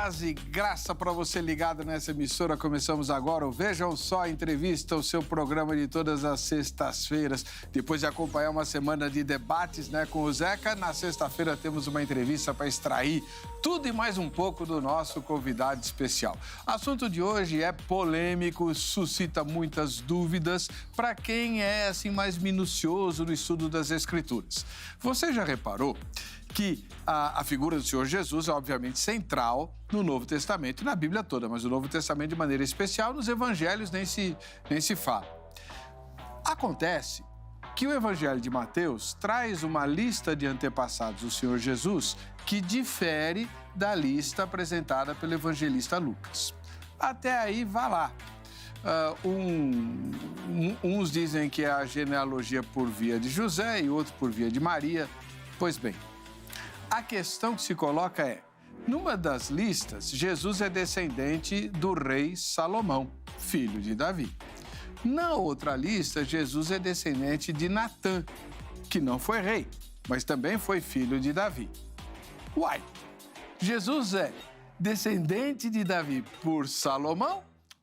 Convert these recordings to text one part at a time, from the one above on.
Paz e graça para você ligado nessa emissora. Começamos agora o Vejam Só Entrevista, o seu programa de todas as sextas-feiras. Depois de acompanhar uma semana de debates, com o Zeca, na sexta-feira temos uma entrevista para extrair tudo e mais um pouco do nosso convidado especial. O assunto de hoje é polêmico, suscita muitas dúvidas para quem é mais minucioso no estudo das Escrituras. Você já reparou que a figura do Senhor Jesus é, obviamente, central no Novo Testamento e na Bíblia toda, mas o Novo Testamento, de maneira especial, nos Evangelhos nem se fala. Acontece que o Evangelho de Mateus traz uma lista de antepassados do Senhor Jesus que difere da lista apresentada pelo evangelista Lucas. Até aí, vá lá. Uns dizem que é a genealogia por via de José e outros por via de Maria. Pois bem, a questão que se coloca é, numa das listas, Jesus é descendente do rei Salomão, filho de Davi. Na outra lista, Jesus é descendente de Natã, que não foi rei, mas também foi filho de Davi. Uai, Jesus é descendente de Davi por Salomão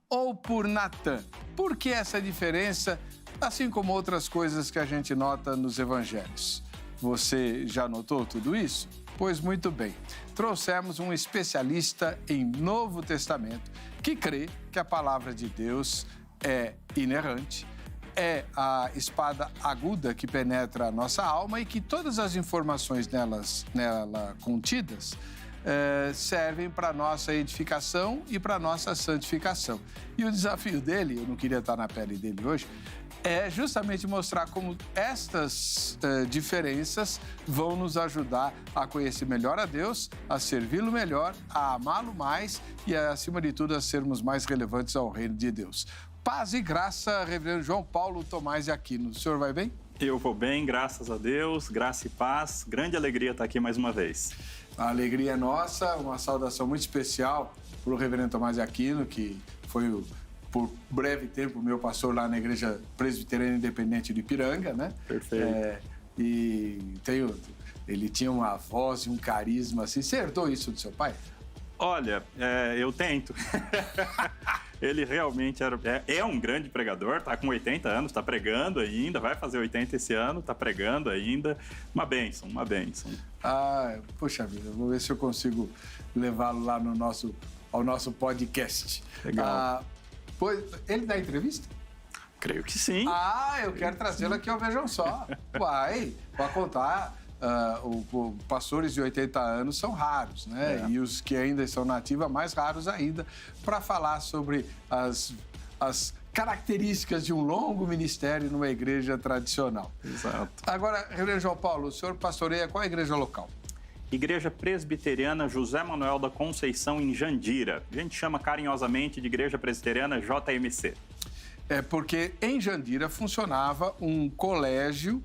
ou por Natã? Por que essa diferença, assim como outras coisas que a gente nota nos evangelhos? Você já notou tudo isso? Pois muito bem, trouxemos um especialista em Novo Testamento que crê que a palavra de Deus é inerrante, é a espada aguda que penetra a nossa alma e que todas as informações nela contidas servem para a nossa edificação e para a nossa santificação. E o desafio dele, eu não queria estar na pele dele hoje, é justamente mostrar como estas diferenças vão nos ajudar a conhecer melhor a Deus, a servi-lo melhor, a amá-lo mais e, acima de tudo, a sermos mais relevantes ao reino de Deus. Paz e graça, reverendo João Paulo Thomaz de Aquino. O senhor vai bem? Eu vou bem, graças a Deus, graça e paz. Grande alegria estar aqui mais uma vez. A alegria é nossa, uma saudação muito especial para o reverendo Thomaz de Aquino, que foi por breve tempo, meu pastor lá na Igreja Presbiteriana Independente de Ipiranga, né? Perfeito. Ele tinha uma voz e um carisma assim. Você herdou isso do seu pai? Olha, eu tento. Ele realmente é um grande pregador, está com 80 anos, está pregando ainda, vai fazer 80 esse ano, está pregando ainda. Uma bênção, uma bênção. Puxa vida, vou ver se eu consigo levá-lo lá ao nosso podcast. Legal. Pois, ele dá entrevista? Creio que sim. Eu quero trazê-lo aqui ao Vejam Só. Vai contar. Pastores de 80 anos são raros, né? E os que ainda estão na ativa, mais raros ainda, para falar sobre as características de um longo ministério numa igreja tradicional. Exato. Agora, reverendo João Paulo, o senhor pastoreia qual é a igreja local? Igreja Presbiteriana José Manuel da Conceição, em Jandira. A gente chama carinhosamente de Igreja Presbiteriana JMC. Porque em Jandira funcionava um colégio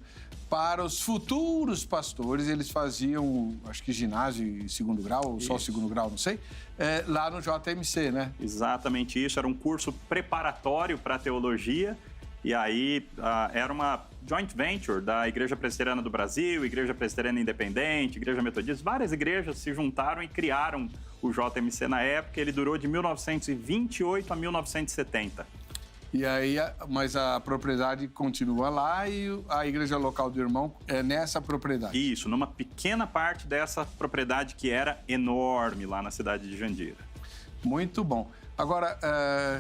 para os futuros pastores. Eles faziam, acho que ginásio e segundo grau, ou só segundo grau, não sei, lá no JMC, né? Exatamente isso. Era um curso preparatório para teologia. E aí era uma joint venture da Igreja Presbiteriana do Brasil, Igreja Presbiteriana Independente, Igreja Metodista. Várias igrejas se juntaram e criaram o JMC na época. Ele durou de 1928 a 1970. E aí, mas a propriedade continua lá e a igreja local do irmão é nessa propriedade? Isso, numa pequena parte dessa propriedade que era enorme lá na cidade de Jandira. Muito bom. Agora,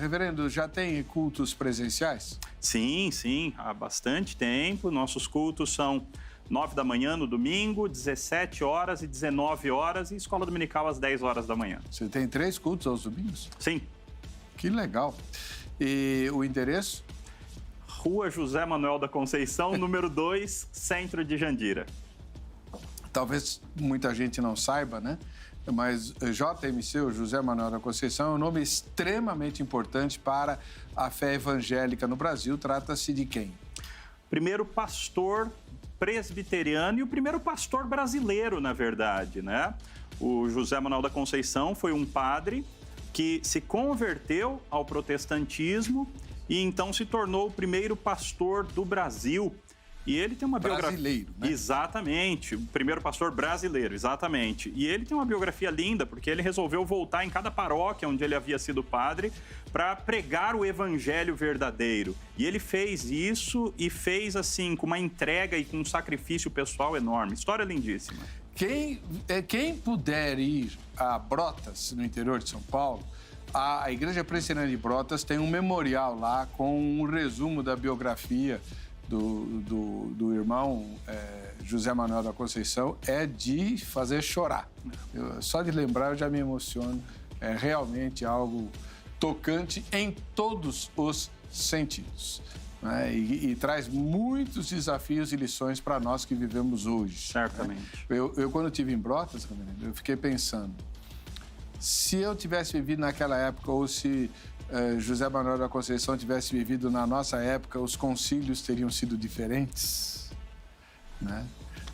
reverendo, já tem cultos presenciais? Sim, há bastante tempo. Nossos cultos são 9 da manhã no domingo, 17 horas e 19 horas e escola dominical às 10 horas da manhã. Você tem 3 cultos aos domingos? Sim. Que legal. E o endereço? Rua José Manuel da Conceição, número 2, centro de Jandira. Talvez muita gente não saiba, né? Mas JMC, o José Manuel da Conceição, é um nome extremamente importante para a fé evangélica no Brasil. Trata-se de quem? Primeiro pastor presbiteriano e o primeiro pastor brasileiro, na verdade, né? O José Manuel da Conceição foi um padre que se converteu ao protestantismo e então se tornou o primeiro pastor do Brasil E ele tem uma biografia... Brasileiro, né? Exatamente, o primeiro pastor brasileiro, exatamente. E ele tem uma biografia linda, porque ele resolveu voltar em cada paróquia onde ele havia sido padre para pregar o evangelho verdadeiro. E ele fez isso e fez assim, com uma entrega e com um sacrifício pessoal enorme. História lindíssima. Quem puder ir a Brotas, no interior de São Paulo, a Igreja Presbiteriana de Brotas tem um memorial lá com um resumo da biografia do irmão José Manuel da Conceição. É de fazer chorar. Só de lembrar eu já me emociono. É realmente algo tocante em todos os sentidos. Né? E traz muitos desafios e lições para nós que vivemos hoje. Certamente. Né? Eu quando estive em Brotas, eu fiquei pensando, se eu tivesse vivido naquela época ou se José Manuel da Conceição tivesse vivido na nossa época, os concílios teriam sido diferentes, né?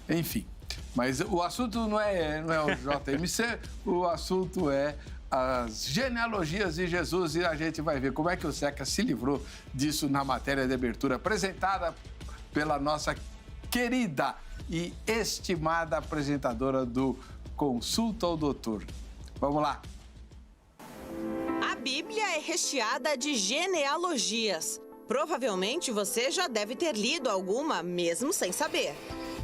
Enfim, mas o assunto não é o JMC, o assunto é as genealogias de Jesus e a gente vai ver como é que o Zeca se livrou disso na matéria de abertura apresentada pela nossa querida e estimada apresentadora do Consulta ao Doutor. Vamos lá. A Bíblia é recheada de genealogias. Provavelmente você já deve ter lido alguma, mesmo sem saber.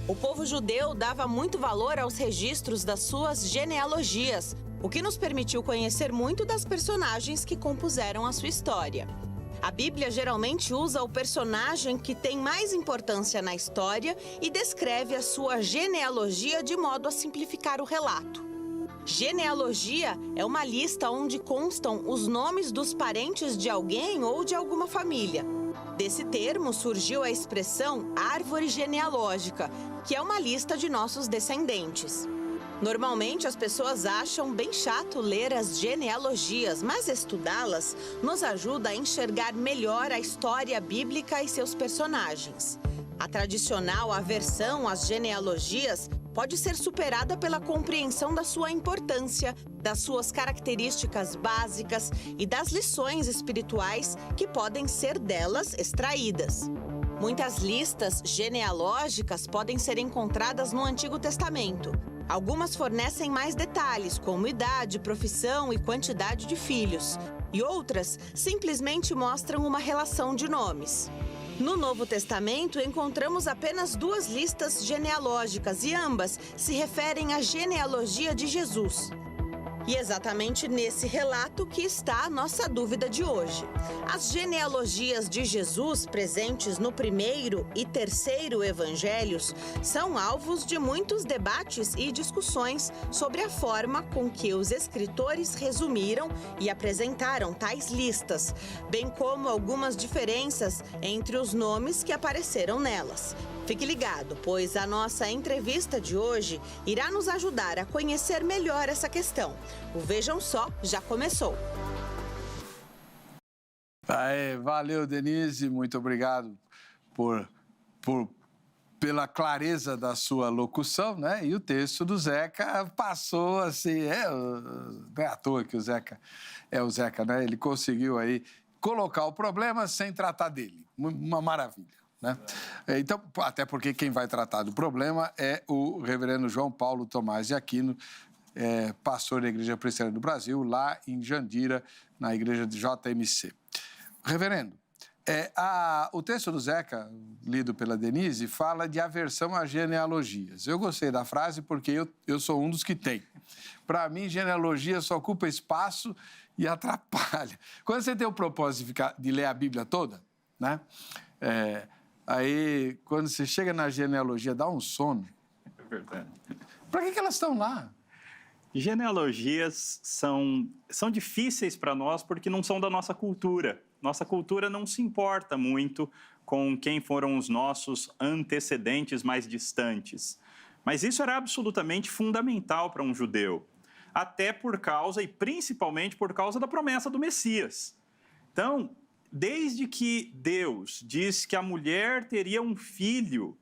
O povo judeu dava muito valor aos registros das suas genealogias, o que nos permitiu conhecer muito das personagens que compuseram a sua história. A Bíblia geralmente usa o personagem que tem mais importância na história e descreve a sua genealogia de modo a simplificar o relato. Genealogia é uma lista onde constam os nomes dos parentes de alguém ou de alguma família. Desse termo surgiu a expressão árvore genealógica, que é uma lista de nossos descendentes. Normalmente as pessoas acham bem chato ler as genealogias, mas estudá-las nos ajuda a enxergar melhor a história bíblica e seus personagens. A tradicional aversão às genealogias pode ser superada pela compreensão da sua importância, das suas características básicas e das lições espirituais que podem ser delas extraídas. Muitas listas genealógicas podem ser encontradas no Antigo Testamento. Algumas fornecem mais detalhes, como idade, profissão e quantidade de filhos. E outras simplesmente mostram uma relação de nomes. No Novo Testamento, encontramos apenas 2 listas genealógicas e ambas se referem à genealogia de Jesus. E exatamente nesse relato que está a nossa dúvida de hoje. As genealogias de Jesus presentes no primeiro e terceiro evangelhos são alvos de muitos debates e discussões sobre a forma com que os escritores resumiram e apresentaram tais listas, bem como algumas diferenças entre os nomes que apareceram nelas. Fique ligado, pois a nossa entrevista de hoje irá nos ajudar a conhecer melhor essa questão. O Vejam Só já começou. Valeu, Denise, muito obrigado pela clareza da sua locução, né? E o texto do Zeca passou assim, não é à toa que o Zeca é o Zeca, né? Ele conseguiu aí colocar o problema sem tratar dele, uma maravilha. Né? Então, até porque quem vai tratar do problema é o reverendo João Paulo Tomás de Aquino, pastor da Igreja Presbiteriana do Brasil, lá em Jandira, na igreja de JMC. Reverendo, o texto do Zeca, lido pela Denise, fala de aversão a genealogias. Eu gostei da frase porque eu sou um dos que tem. Para mim, genealogia só ocupa espaço e atrapalha. Quando você tem o propósito de ler a Bíblia toda, né? Aí, quando você chega na genealogia, dá um sono. É verdade. Para que elas estão lá? Genealogias são difíceis para nós porque não são da nossa cultura. Nossa cultura não se importa muito com quem foram os nossos antecedentes mais distantes. Mas isso era absolutamente fundamental para um judeu, até por causa e principalmente por causa da promessa do Messias. Então, desde que Deus diz que a mulher teria um filho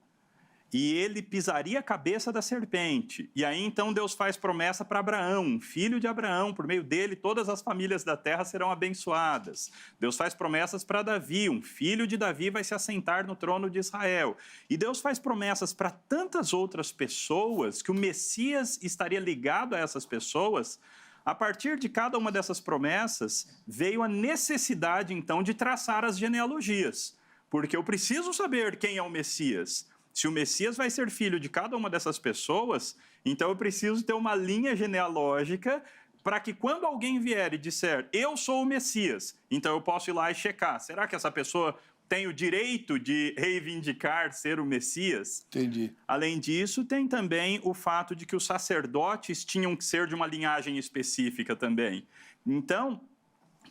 e ele pisaria a cabeça da serpente. E aí, então, Deus faz promessa para Abraão, um filho de Abraão, por meio dele, todas as famílias da terra serão abençoadas. Deus faz promessas para Davi, um filho de Davi vai se assentar no trono de Israel. E Deus faz promessas para tantas outras pessoas, que o Messias estaria ligado a essas pessoas. A partir de cada uma dessas promessas, veio a necessidade, então, de traçar as genealogias. Porque eu preciso saber quem é o Messias. Se o Messias vai ser filho de cada uma dessas pessoas, então eu preciso ter uma linha genealógica para que quando alguém vier e disser, eu sou o Messias, então eu posso ir lá e checar. Será que essa pessoa tem o direito de reivindicar ser o Messias? Entendi. Além disso, tem também o fato de que os sacerdotes tinham que ser de uma linhagem específica também. Então,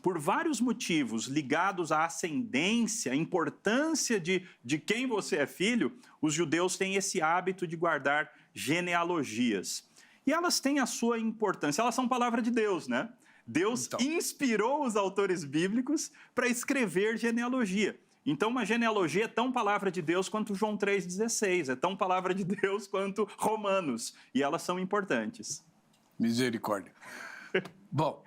por vários motivos ligados à ascendência, à importância de quem você é filho, os judeus têm esse hábito de guardar genealogias. E elas têm a sua importância, elas são palavra de Deus, né? Deus inspirou os autores bíblicos para escrever genealogia. Então, uma genealogia é tão palavra de Deus quanto João 3,16, é tão palavra de Deus quanto Romanos, e elas são importantes. Misericórdia. Bom,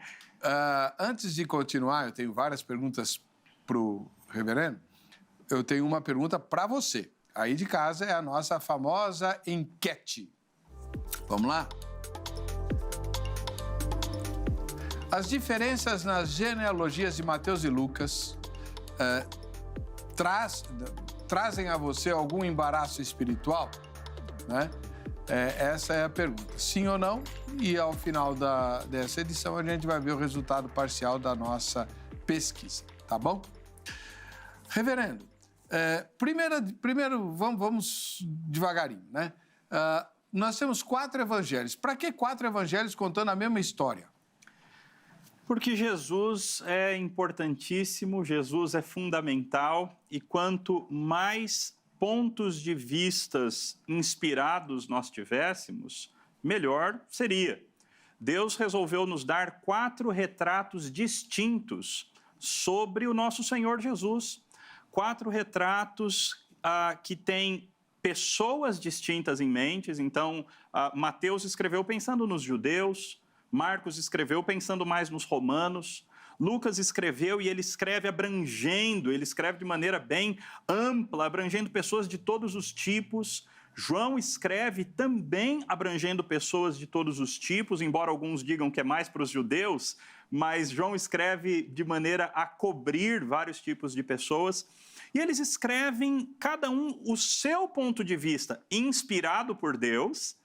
antes de continuar, eu tenho várias perguntas para o reverendo. Eu tenho uma pergunta para você. Aí de casa é a nossa famosa enquete. Vamos lá? As diferenças nas genealogias de Mateus e Lucas trazem a você algum embaraço espiritual? Né? Essa é a pergunta. Sim ou não? E ao final dessa edição a gente vai ver o resultado parcial da nossa pesquisa, tá bom? Reverendo, primeiro vamos devagarinho, né? Nós temos 4 evangelhos. Para que 4 evangelhos contando a mesma história? Porque Jesus é importantíssimo, Jesus é fundamental, e quanto mais pontos de vistas inspirados nós tivéssemos, melhor seria. Deus resolveu nos dar 4 retratos distintos sobre o nosso Senhor Jesus. 4 retratos que têm pessoas distintas em mente. Então, Mateus escreveu pensando nos judeus, Marcos escreveu pensando mais nos romanos, Lucas escreveu e ele escreve abrangendo, ele escreve de maneira bem ampla, abrangendo pessoas de todos os tipos. João escreve também abrangendo pessoas de todos os tipos, embora alguns digam que é mais para os judeus, mas João escreve de maneira a cobrir vários tipos de pessoas. E eles escrevem, cada um, o seu ponto de vista, inspirado por Deus,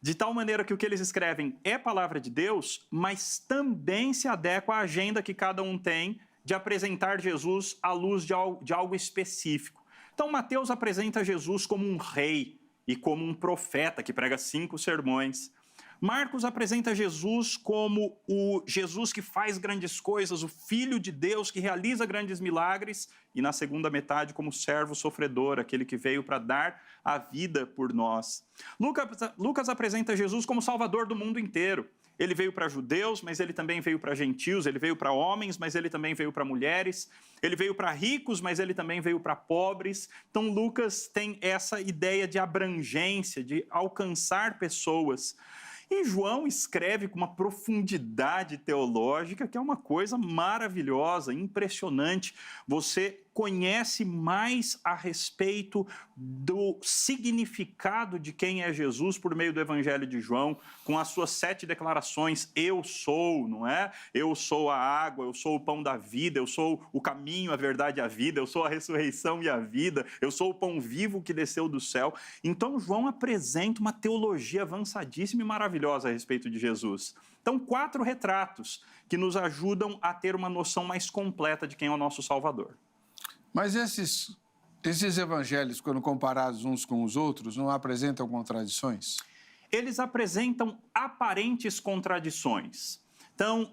de tal maneira que o que eles escrevem é palavra de Deus, mas também se adequa à agenda que cada um tem de apresentar Jesus à luz de algo específico. Então, Mateus apresenta Jesus como um rei e como um profeta que prega 5 sermões. Marcos apresenta Jesus como o Jesus que faz grandes coisas, o Filho de Deus que realiza grandes milagres, e na segunda metade como servo sofredor, aquele que veio para dar a vida por nós. Lucas apresenta Jesus como Salvador do mundo inteiro. Ele veio para judeus, mas ele também veio para gentios, ele veio para homens, mas ele também veio para mulheres, ele veio para ricos, mas ele também veio para pobres. Então, Lucas tem essa ideia de abrangência, de alcançar pessoas. E João escreve com uma profundidade teológica que é uma coisa maravilhosa, impressionante. Você conhece mais a respeito do significado de quem é Jesus por meio do Evangelho de João, com as suas 7 declarações, eu sou, não é? Eu sou a água, eu sou o pão da vida, eu sou o caminho, a verdade e a vida, eu sou a ressurreição e a vida, eu sou o pão vivo que desceu do céu. Então, João apresenta uma teologia avançadíssima e maravilhosa a respeito de Jesus. Então, 4 retratos que nos ajudam a ter uma noção mais completa de quem é o nosso Salvador. Mas esses evangelhos, quando comparados uns com os outros, não apresentam contradições? Eles apresentam aparentes contradições. Então,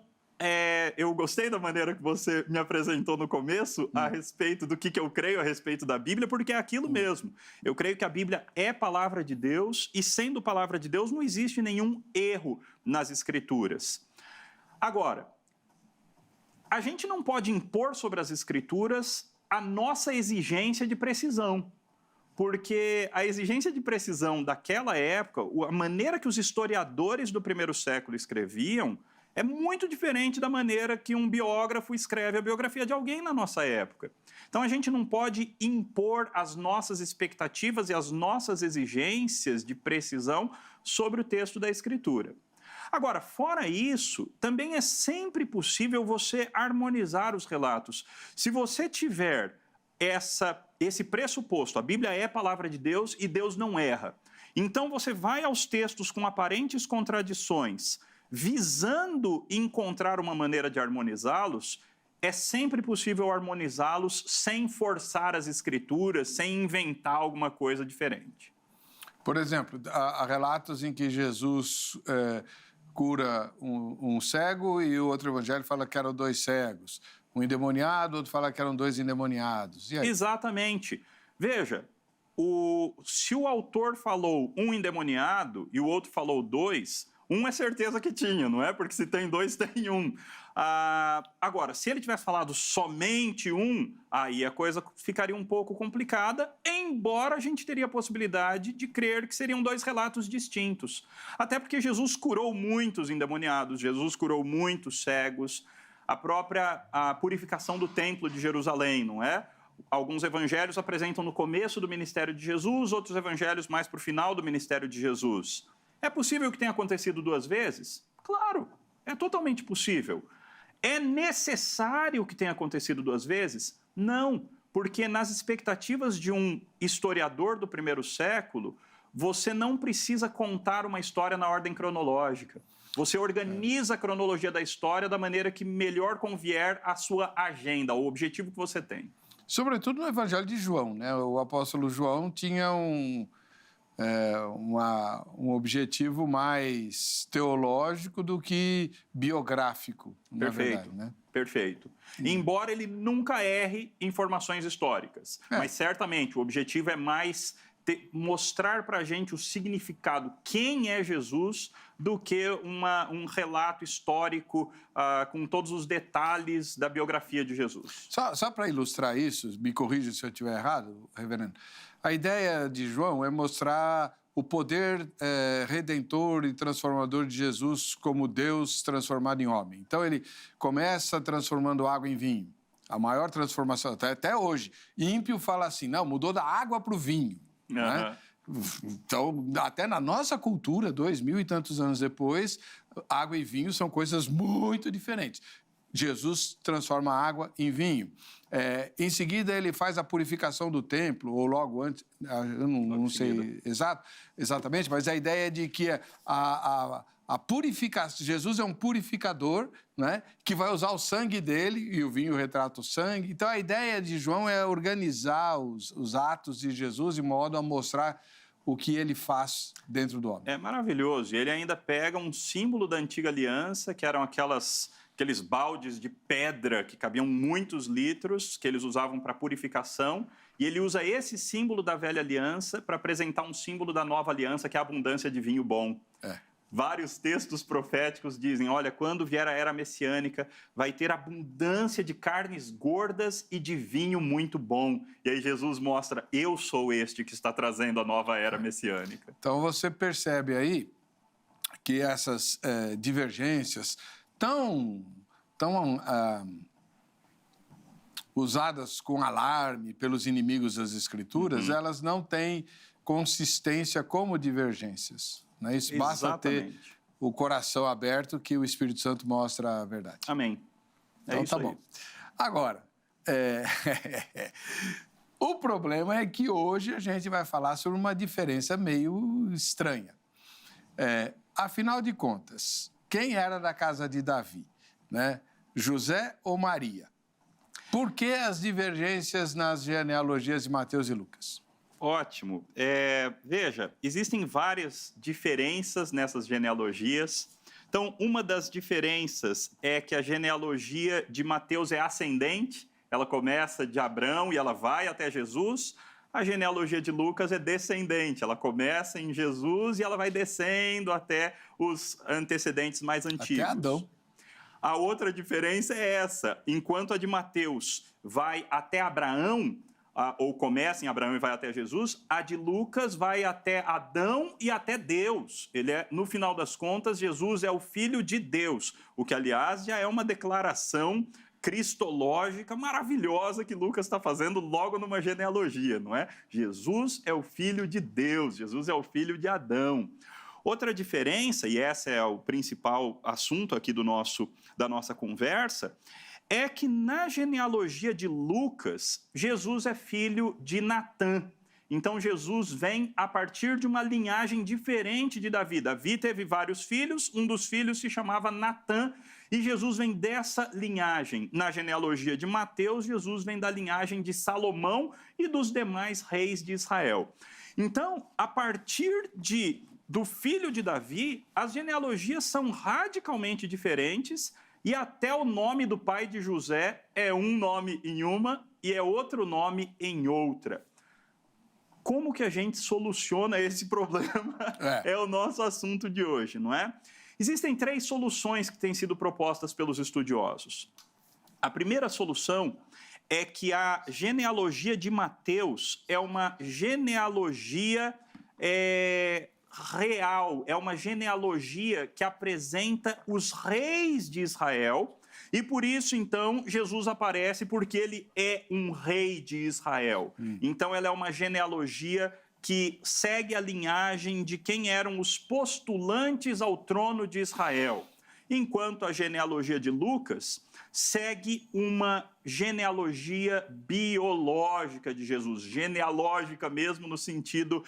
eu gostei da maneira que você me apresentou no começo a respeito do que eu creio a respeito da Bíblia, porque é aquilo mesmo. Eu creio que a Bíblia é palavra de Deus e, sendo palavra de Deus, não existe nenhum erro nas Escrituras. Agora, a gente não pode impor sobre as Escrituras a nossa exigência de precisão. porque a exigência de precisão daquela época, a maneira que os historiadores do primeiro século escreviam, é muito diferente da maneira que um biógrafo escreve a biografia de alguém na nossa época. Então, a gente não pode impor as nossas expectativas e as nossas exigências de precisão sobre o texto da Escritura. Agora, fora isso, também é sempre possível você harmonizar os relatos. Se você tiver esse pressuposto, a Bíblia é a palavra de Deus e Deus não erra. Então, você vai aos textos com aparentes contradições, visando encontrar uma maneira de harmonizá-los, é sempre possível harmonizá-los sem forçar as escrituras, sem inventar alguma coisa diferente. Por exemplo, há relatos em que Jesus cura um cego e o outro evangelho fala que eram 2 cegos. Um endemoniado, outro fala que eram 2 endemoniados. E aí? Exatamente. Veja, se o autor falou um endemoniado e o outro falou 2, um é certeza que tinha, não é? Porque se tem 2, tem um. Agora, se ele tivesse falado somente um, aí a coisa ficaria um pouco complicada, embora a gente teria a possibilidade de crer que seriam 2 relatos distintos. Até porque Jesus curou muitos endemoniados, Jesus curou muitos cegos, a purificação do templo de Jerusalém, não é? Alguns evangelhos apresentam no começo do ministério de Jesus, outros evangelhos mais para o final do ministério de Jesus. É possível que tenha acontecido 2 vezes? Claro, é totalmente possível. É necessário que tenha acontecido 2 vezes? Não, porque nas expectativas de um historiador do primeiro século, você não precisa contar uma história na ordem cronológica. Você organiza a cronologia da história da maneira que melhor convier à sua agenda, ao objetivo que você tem. Sobretudo no Evangelho de João, né? O apóstolo João tinha um objetivo mais teológico do que biográfico, na verdade, né? Perfeito. Embora ele nunca erre informações históricas, mas certamente o objetivo é mais mostrar para a gente o significado, quem é Jesus, do que um relato histórico com todos os detalhes da biografia de Jesus. Só para ilustrar isso, me corrija se eu estiver errado, reverendo, a ideia de João é mostrar o poder redentor e transformador de Jesus como Deus transformado em homem. Então, ele começa transformando água em vinho. A maior transformação, até hoje. Ímpio fala assim, não, mudou da água para o vinho. Né? Então, até na nossa cultura, 2000 e tantos anos depois, água e vinho são coisas muito diferentes. Jesus transforma a água em vinho. Em seguida, ele faz a purificação do templo, ou logo antes, eu não sei exatamente, mas a ideia é de que a purificação, Jesus é um purificador, né, que vai usar o sangue dele, e o vinho retrata o sangue. Então, a ideia de João é organizar os atos de Jesus de modo a mostrar o que ele faz dentro do homem. É maravilhoso. E ele ainda pega um símbolo da antiga aliança, que eram aqueles baldes de pedra que cabiam muitos litros, que eles usavam para purificação, e ele usa esse símbolo da velha aliança para apresentar um símbolo da nova aliança, que é a abundância de vinho bom. Vários textos proféticos dizem, olha, quando vier a era messiânica, vai ter abundância de carnes gordas e de vinho muito bom. E aí Jesus mostra, eu sou este que está trazendo a nova era messiânica. Então você percebe aí que essas divergências tão usadas com alarme pelos inimigos das Escrituras, elas não têm consistência como divergências. Não é isso? Basta ter o coração aberto que o Espírito Santo mostra a verdade. Amém. Então tá bom. Agora, o problema é que hoje a gente vai falar sobre uma diferença meio estranha. Afinal de contas, quem era da casa de Davi? Né? José ou Maria? Por que as divergências nas genealogias de Mateus e Lucas? Ótimo. Veja, existem várias diferenças nessas genealogias. Então, uma das diferenças é que a genealogia de Mateus é ascendente, ela começa de Abraão e ela vai até Jesus. A genealogia de Lucas é descendente, ela começa em Jesus e ela vai descendo até os antecedentes mais antigos. Até Adão. A outra diferença é essa. Enquanto a de Mateus vai até Abraão, ou começa em Abraão e vai até Jesus, a de Lucas vai até Adão e até Deus. No final das contas, Jesus é o Filho de Deus, o que, aliás, já é uma declaração cristológica maravilhosa que Lucas está fazendo logo numa genealogia, não é? Jesus é o Filho de Deus, Jesus é o filho de Adão. Outra diferença, e esse é o principal assunto aqui da nossa conversa, é que na genealogia de Lucas, Jesus é filho de Natã. Então, Jesus vem a partir de uma linhagem diferente de Davi. Davi teve vários filhos, um dos filhos se chamava Natã, e Jesus vem dessa linhagem. Na genealogia de Mateus, Jesus vem da linhagem de Salomão e dos demais reis de Israel. Então, a partir do filho de Davi, as genealogias são radicalmente diferentes, e até o nome do pai de José é um nome em uma e é outro nome em outra. Como que a gente soluciona esse problema? É o nosso assunto de hoje, não é? Existem 3 soluções que têm sido propostas pelos estudiosos. A primeira solução é que a genealogia de Mateus é uma genealogia real, é uma genealogia que apresenta os reis de Israel, e por isso, então, Jesus aparece porque ele é um rei de Israel. Então, ela é uma genealogia que segue a linhagem de quem eram os postulantes ao trono de Israel. Enquanto a genealogia de Lucas segue uma genealogia biológica de Jesus, genealógica mesmo no sentido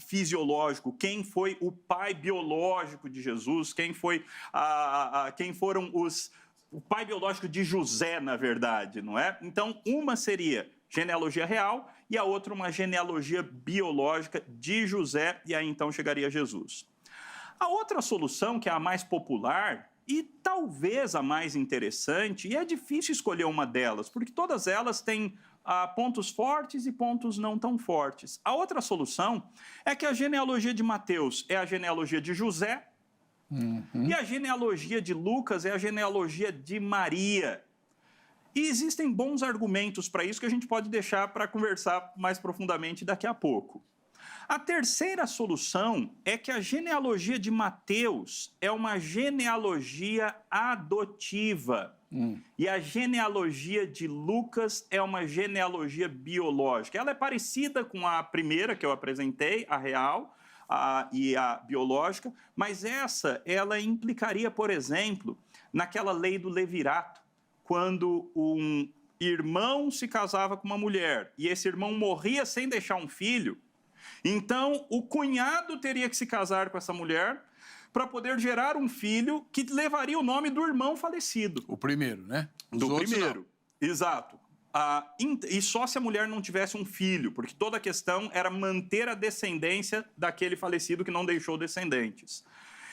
fisiológico. Quem foi o pai biológico de Jesus? Quem foram o pai biológico de José, na verdade, não é? Então, uma seria genealogia real e a outra uma genealogia biológica de José, e aí então chegaria Jesus. A outra solução, que é a mais popular e talvez a mais interessante, e é difícil escolher uma delas, porque todas elas têm pontos fortes e pontos não tão fortes. A outra solução é que a genealogia de Mateus é a genealogia de José, e a genealogia de Lucas é a genealogia de Maria. E existem bons argumentos para isso que a gente pode deixar para conversar mais profundamente daqui a pouco. A terceira solução é que a genealogia de Mateus é uma genealogia adotiva. E a genealogia de Lucas é uma genealogia biológica. Ela é parecida com a primeira que eu apresentei, a real e a biológica, mas ela implicaria, por exemplo, naquela lei do levirato, quando um irmão se casava com uma mulher e esse irmão morria sem deixar um filho, então o cunhado teria que se casar com essa mulher para poder gerar um filho que levaria o nome do irmão falecido. O primeiro, né? Do primeiro, exato. E só se a mulher não tivesse um filho, porque toda a questão era manter a descendência daquele falecido que não deixou descendentes.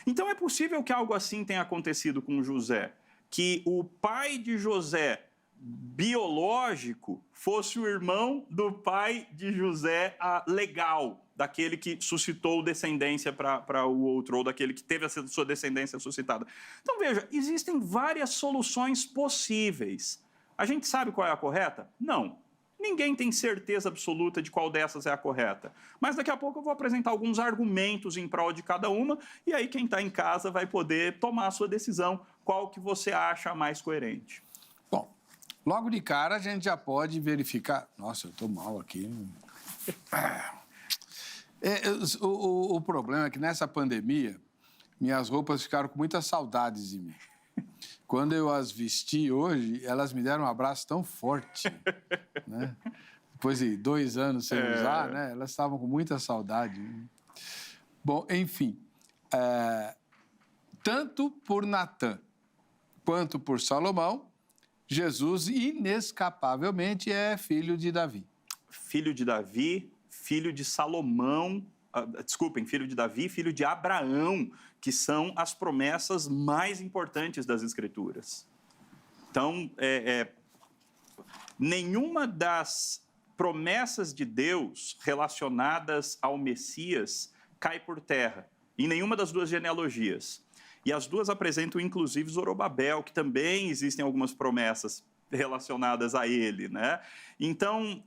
Então é possível que algo assim tenha acontecido com José, que o pai de José biológico fosse o irmão do pai de José legal, daquele que suscitou descendência para o outro, ou daquele que teve a sua descendência suscitada. Então, veja, existem várias soluções possíveis. A gente sabe qual é a correta? Não. Ninguém tem certeza absoluta de qual dessas é a correta. Mas daqui a pouco eu vou apresentar alguns argumentos em prol de cada uma, e aí quem está em casa vai poder tomar a sua decisão, qual que você acha mais coerente. Bom, logo de cara a gente já pode verificar... Nossa, eu estou mal aqui. O problema é que nessa pandemia, minhas roupas ficaram com muitas saudades de mim. Quando eu as vesti hoje, elas me deram um abraço tão forte, né? Depois de 2 anos sem usar, né? Elas estavam com muita saudade. Bom, enfim, tanto por Natã quanto por Salomão, Jesus inescapavelmente é filho de Davi. Filho de Davi, filho de Salomão, desculpem, filho de Davi, filho de Abraão, que são as promessas mais importantes das Escrituras. Então, nenhuma das promessas de Deus relacionadas ao Messias cai por terra, em nenhuma das duas genealogias. E as duas apresentam, inclusive, Zorobabel, que também existem algumas promessas relacionadas a ele, né? Então,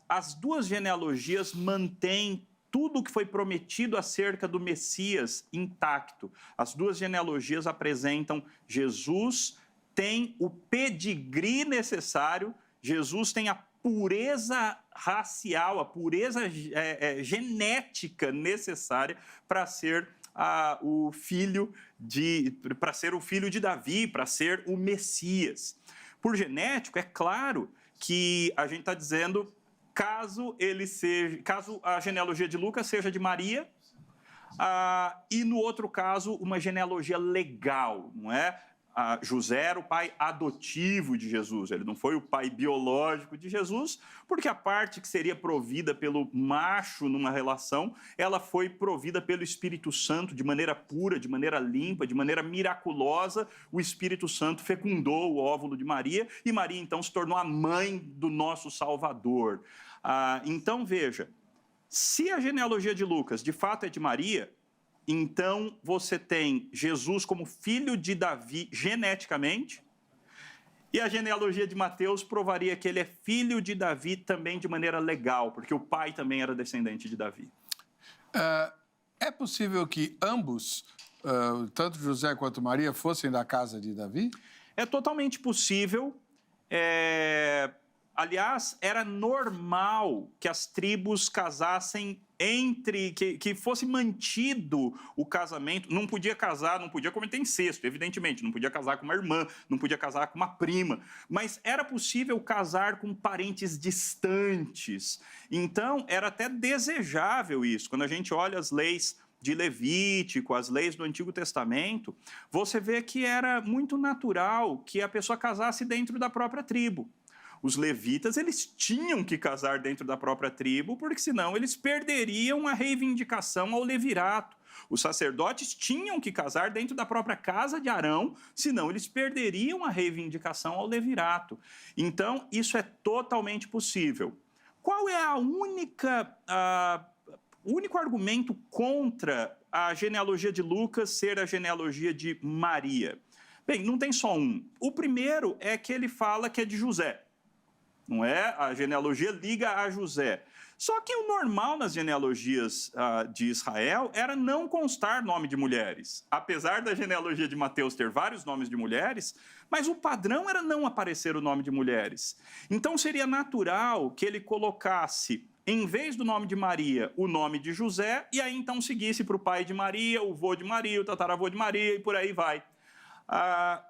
as duas genealogias mantêm tudo o que foi prometido acerca do Messias intacto. As duas genealogias apresentam Jesus tem o pedigree necessário, Jesus tem a pureza racial, a pureza genética necessária para ser o filho de Davi, para ser o Messias. Por genético, é claro que a gente está dizendo caso a genealogia de Lucas seja de Maria, e no outro caso uma genealogia legal, não é? José era o pai adotivo de Jesus, ele não foi o pai biológico de Jesus, porque a parte que seria provida pelo macho numa relação, ela foi provida pelo Espírito Santo de maneira pura, de maneira limpa, de maneira miraculosa. O Espírito Santo fecundou o óvulo de Maria e Maria então se tornou a mãe do nosso Salvador. Então veja, se a genealogia de Lucas de fato é de Maria, então você tem Jesus como filho de Davi geneticamente, e a genealogia de Mateus provaria que ele é filho de Davi também de maneira legal, porque o pai também era descendente de Davi. É possível que ambos, tanto José quanto Maria, fossem da casa de Davi? É totalmente possível. Aliás, era normal que as tribos casassem que fosse mantido o casamento. Não podia casar, não podia cometer incesto, evidentemente, não podia casar com uma irmã, não podia casar com uma prima, mas era possível casar com parentes distantes. Então, era até desejável isso. Quando a gente olha as leis de Levítico, as leis do Antigo Testamento, você vê que era muito natural que a pessoa casasse dentro da própria tribo. Os levitas, eles tinham que casar dentro da própria tribo, porque senão eles perderiam a reivindicação ao levirato. Os sacerdotes tinham que casar dentro da própria casa de Arão, senão eles perderiam a reivindicação ao levirato. Então, isso é totalmente possível. Qual é o único argumento contra a genealogia de Lucas ser a genealogia de Maria? Bem, não tem só um. O primeiro é que ele fala que é de José. Não é? A genealogia liga a José. Só que o normal nas genealogias de Israel era não constar nome de mulheres. Apesar da genealogia de Mateus ter vários nomes de mulheres, mas o padrão era não aparecer o nome de mulheres. Então seria natural que ele colocasse, em vez do nome de Maria, o nome de José, e aí então seguisse para o pai de Maria, o vô de Maria, o tataravô de Maria, e por aí vai.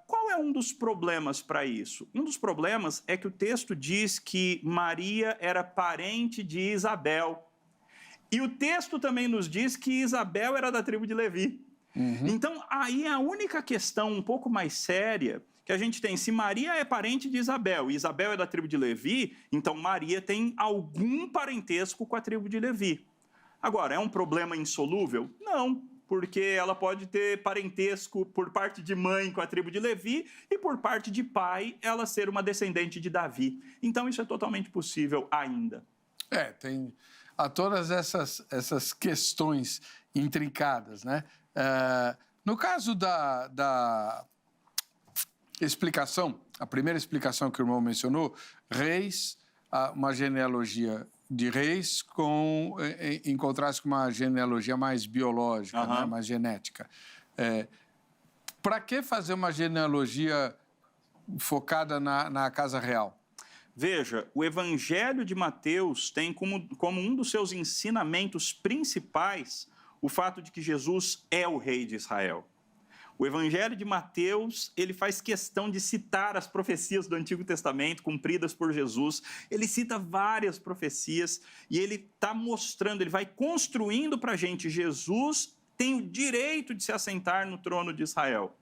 Qual é um dos problemas para isso? Um dos problemas é que o texto diz que Maria era parente de Isabel. E o texto também nos diz que Isabel era da tribo de Levi. Então, aí a única questão um pouco mais séria que a gente tem, se Maria é parente de Isabel e Isabel é da tribo de Levi, então Maria tem algum parentesco com a tribo de Levi. Agora, é um problema insolúvel? Não. Porque ela pode ter parentesco por parte de mãe com a tribo de Levi e por parte de pai ela ser uma descendente de Davi. Então isso é totalmente possível ainda. Tem todas essas questões intrincadas, né? No caso da explicação, a primeira explicação que o irmão mencionou, reis, uma genealogia de reis em contraste com uma genealogia mais biológica, né? Mais genética. Para que fazer uma genealogia focada na casa real? Veja, o Evangelho de Mateus tem como um dos seus ensinamentos principais o fato de que Jesus é o rei de Israel. O Evangelho de Mateus, ele faz questão de citar as profecias do Antigo Testamento cumpridas por Jesus. Ele cita várias profecias e ele está mostrando, ele vai construindo para a gente, Jesus tem o direito de se assentar no trono de Israel.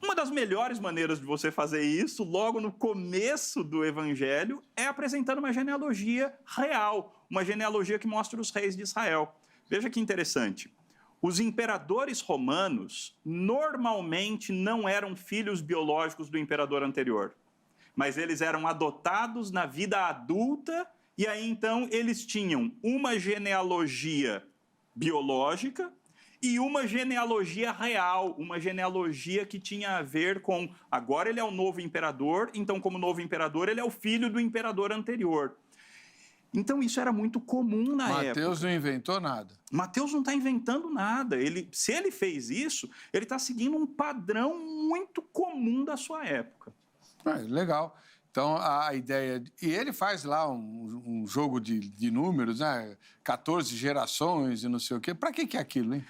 Uma das melhores maneiras de você fazer isso, logo no começo do Evangelho, é apresentando uma genealogia real, uma genealogia que mostra os reis de Israel. Veja que interessante. Os imperadores romanos normalmente não eram filhos biológicos do imperador anterior, mas eles eram adotados na vida adulta e aí então eles tinham uma genealogia biológica e uma genealogia real, uma genealogia que tinha a ver com, agora ele é o novo imperador, então como novo imperador ele é o filho do imperador anterior. Então isso era muito comum na época. Mateus não inventou nada. Mateus não está inventando nada. Se ele fez isso, ele está seguindo um padrão muito comum da sua época. Legal. Então, a ideia... E ele faz lá um jogo de números, né? 14 gerações e não sei o quê. Para que é aquilo, hein?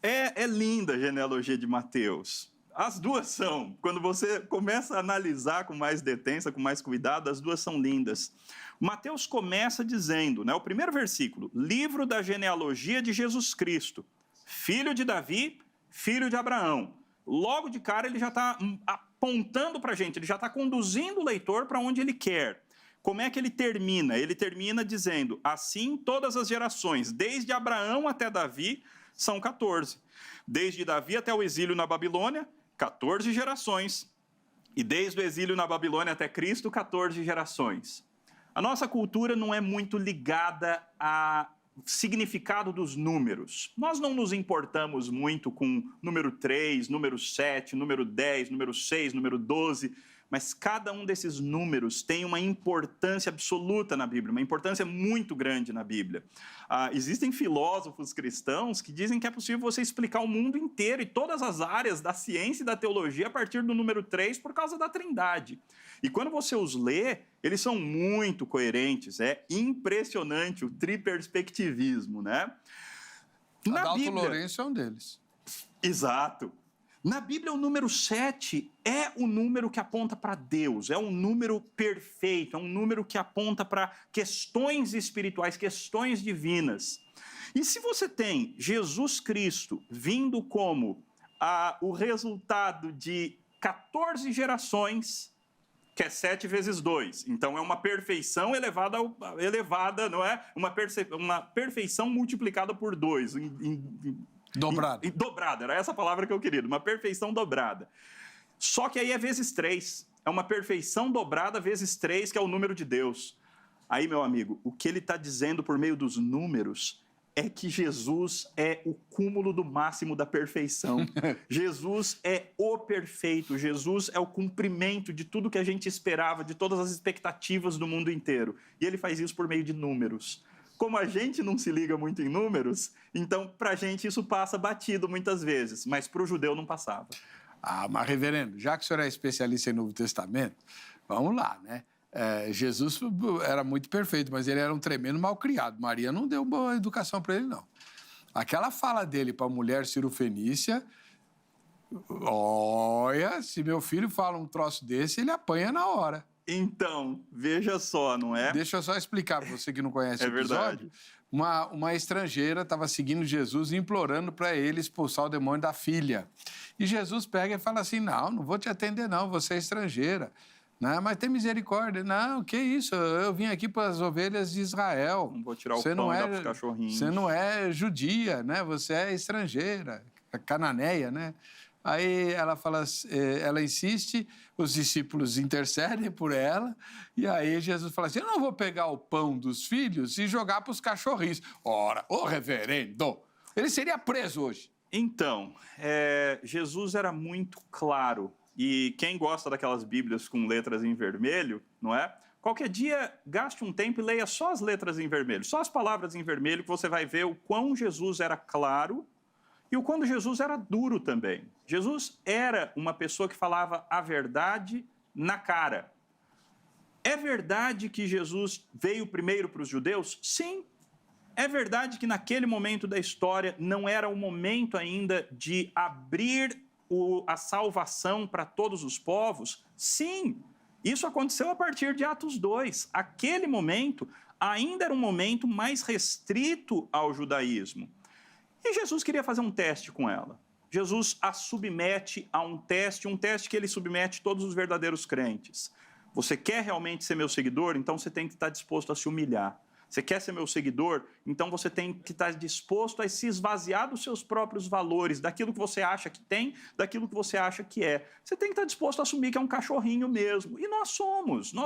É linda a genealogia de Mateus. As duas são. Quando você começa a analisar com mais detença, com mais cuidado, as duas são lindas. Mateus começa dizendo, né, o primeiro versículo, livro da genealogia de Jesus Cristo, filho de Davi, filho de Abraão. Logo de cara ele já está apontando para a gente, ele já está conduzindo o leitor para onde ele quer. Como é que ele termina? Ele termina dizendo, assim todas as gerações, desde Abraão até Davi, são 14. Desde Davi até o exílio na Babilônia, 14 gerações. E desde o exílio na Babilônia até Cristo, 14 gerações. A nossa cultura não é muito ligada ao significado dos números. Nós não nos importamos muito com número 3, número 7, número 10, número 6, número 12, mas cada um desses números tem uma importância absoluta na Bíblia, uma importância muito grande na Bíblia. Existem filósofos cristãos que dizem que é possível você explicar o mundo inteiro e todas as áreas da ciência e da teologia a partir do número 3 por causa da Trindade. E quando você os lê, eles são muito coerentes, é impressionante o triperspectivismo, né? Adalto Lourenço é um deles. Exato. Na Bíblia, o número 7 é o número que aponta para Deus, é um número perfeito, é um número que aponta para questões espirituais, questões divinas. E se você tem Jesus Cristo vindo como o resultado de 14 gerações, que é 7 vezes 2, então é uma perfeição elevada, não é? Uma perfeição multiplicada por 2, Dobrada. Dobrada, era essa palavra que eu queria, uma perfeição dobrada. Só que aí é vezes 3, é uma perfeição dobrada vezes 3, que é o número de Deus. Aí, meu amigo, o que ele está dizendo por meio dos números é que Jesus é o cúmulo do máximo da perfeição. Jesus é o perfeito, Jesus é o cumprimento de tudo que a gente esperava, de todas as expectativas do mundo inteiro. E ele faz isso por meio de números. Como a gente não se liga muito em números, então, para a gente, isso passa batido muitas vezes, mas para o judeu não passava. Mas, reverendo, já que o senhor é especialista em Novo Testamento, vamos lá, né? Jesus era muito perfeito, mas ele era um tremendo malcriado. Maria não deu boa educação para ele, não. Aquela fala dele para a mulher cirofenícia, olha, se meu filho fala um troço desse, ele apanha na hora. Então, veja só, não é? Deixa eu só explicar para você que não conhece o episódio. Verdade. Uma estrangeira estava seguindo Jesus e implorando para ele expulsar o demônio da filha. E Jesus pega e fala assim, não vou te atender não, você é estrangeira. Não, mas tem misericórdia. Não, que isso, eu vim aqui para as ovelhas de Israel. Não vou tirar o pão e dar para os cachorrinhos. Você não é judia, né? Você é estrangeira, cananeia, né? Aí ela insiste, os discípulos intercedem por ela, e aí Jesus fala assim, eu não vou pegar o pão dos filhos e jogar para os cachorrinhos. Ora, ô reverendo, ele seria preso hoje. Então, Jesus era muito claro, e quem gosta daquelas bíblias com letras em vermelho, não é? Qualquer dia, gaste um tempo e leia só as letras em vermelho, só as palavras em vermelho, que você vai ver o quão Jesus era claro, e o quando Jesus era duro também. Jesus era uma pessoa que falava a verdade na cara. É verdade que Jesus veio primeiro para os judeus? Sim. É verdade que naquele momento da história não era o momento ainda de abrir a salvação para todos os povos? Sim. Isso aconteceu a partir de Atos 2. Aquele momento ainda era um momento mais restrito ao judaísmo. E Jesus queria fazer um teste com ela. Jesus a submete a um teste que ele submete todos os verdadeiros crentes. Você quer realmente ser meu seguidor? Então você tem que estar disposto a se humilhar. Você quer ser meu seguidor? Então você tem que estar disposto a se esvaziar dos seus próprios valores, daquilo que você acha que tem, daquilo que você acha que é. Você tem que estar disposto a assumir que é um cachorrinho mesmo. E nós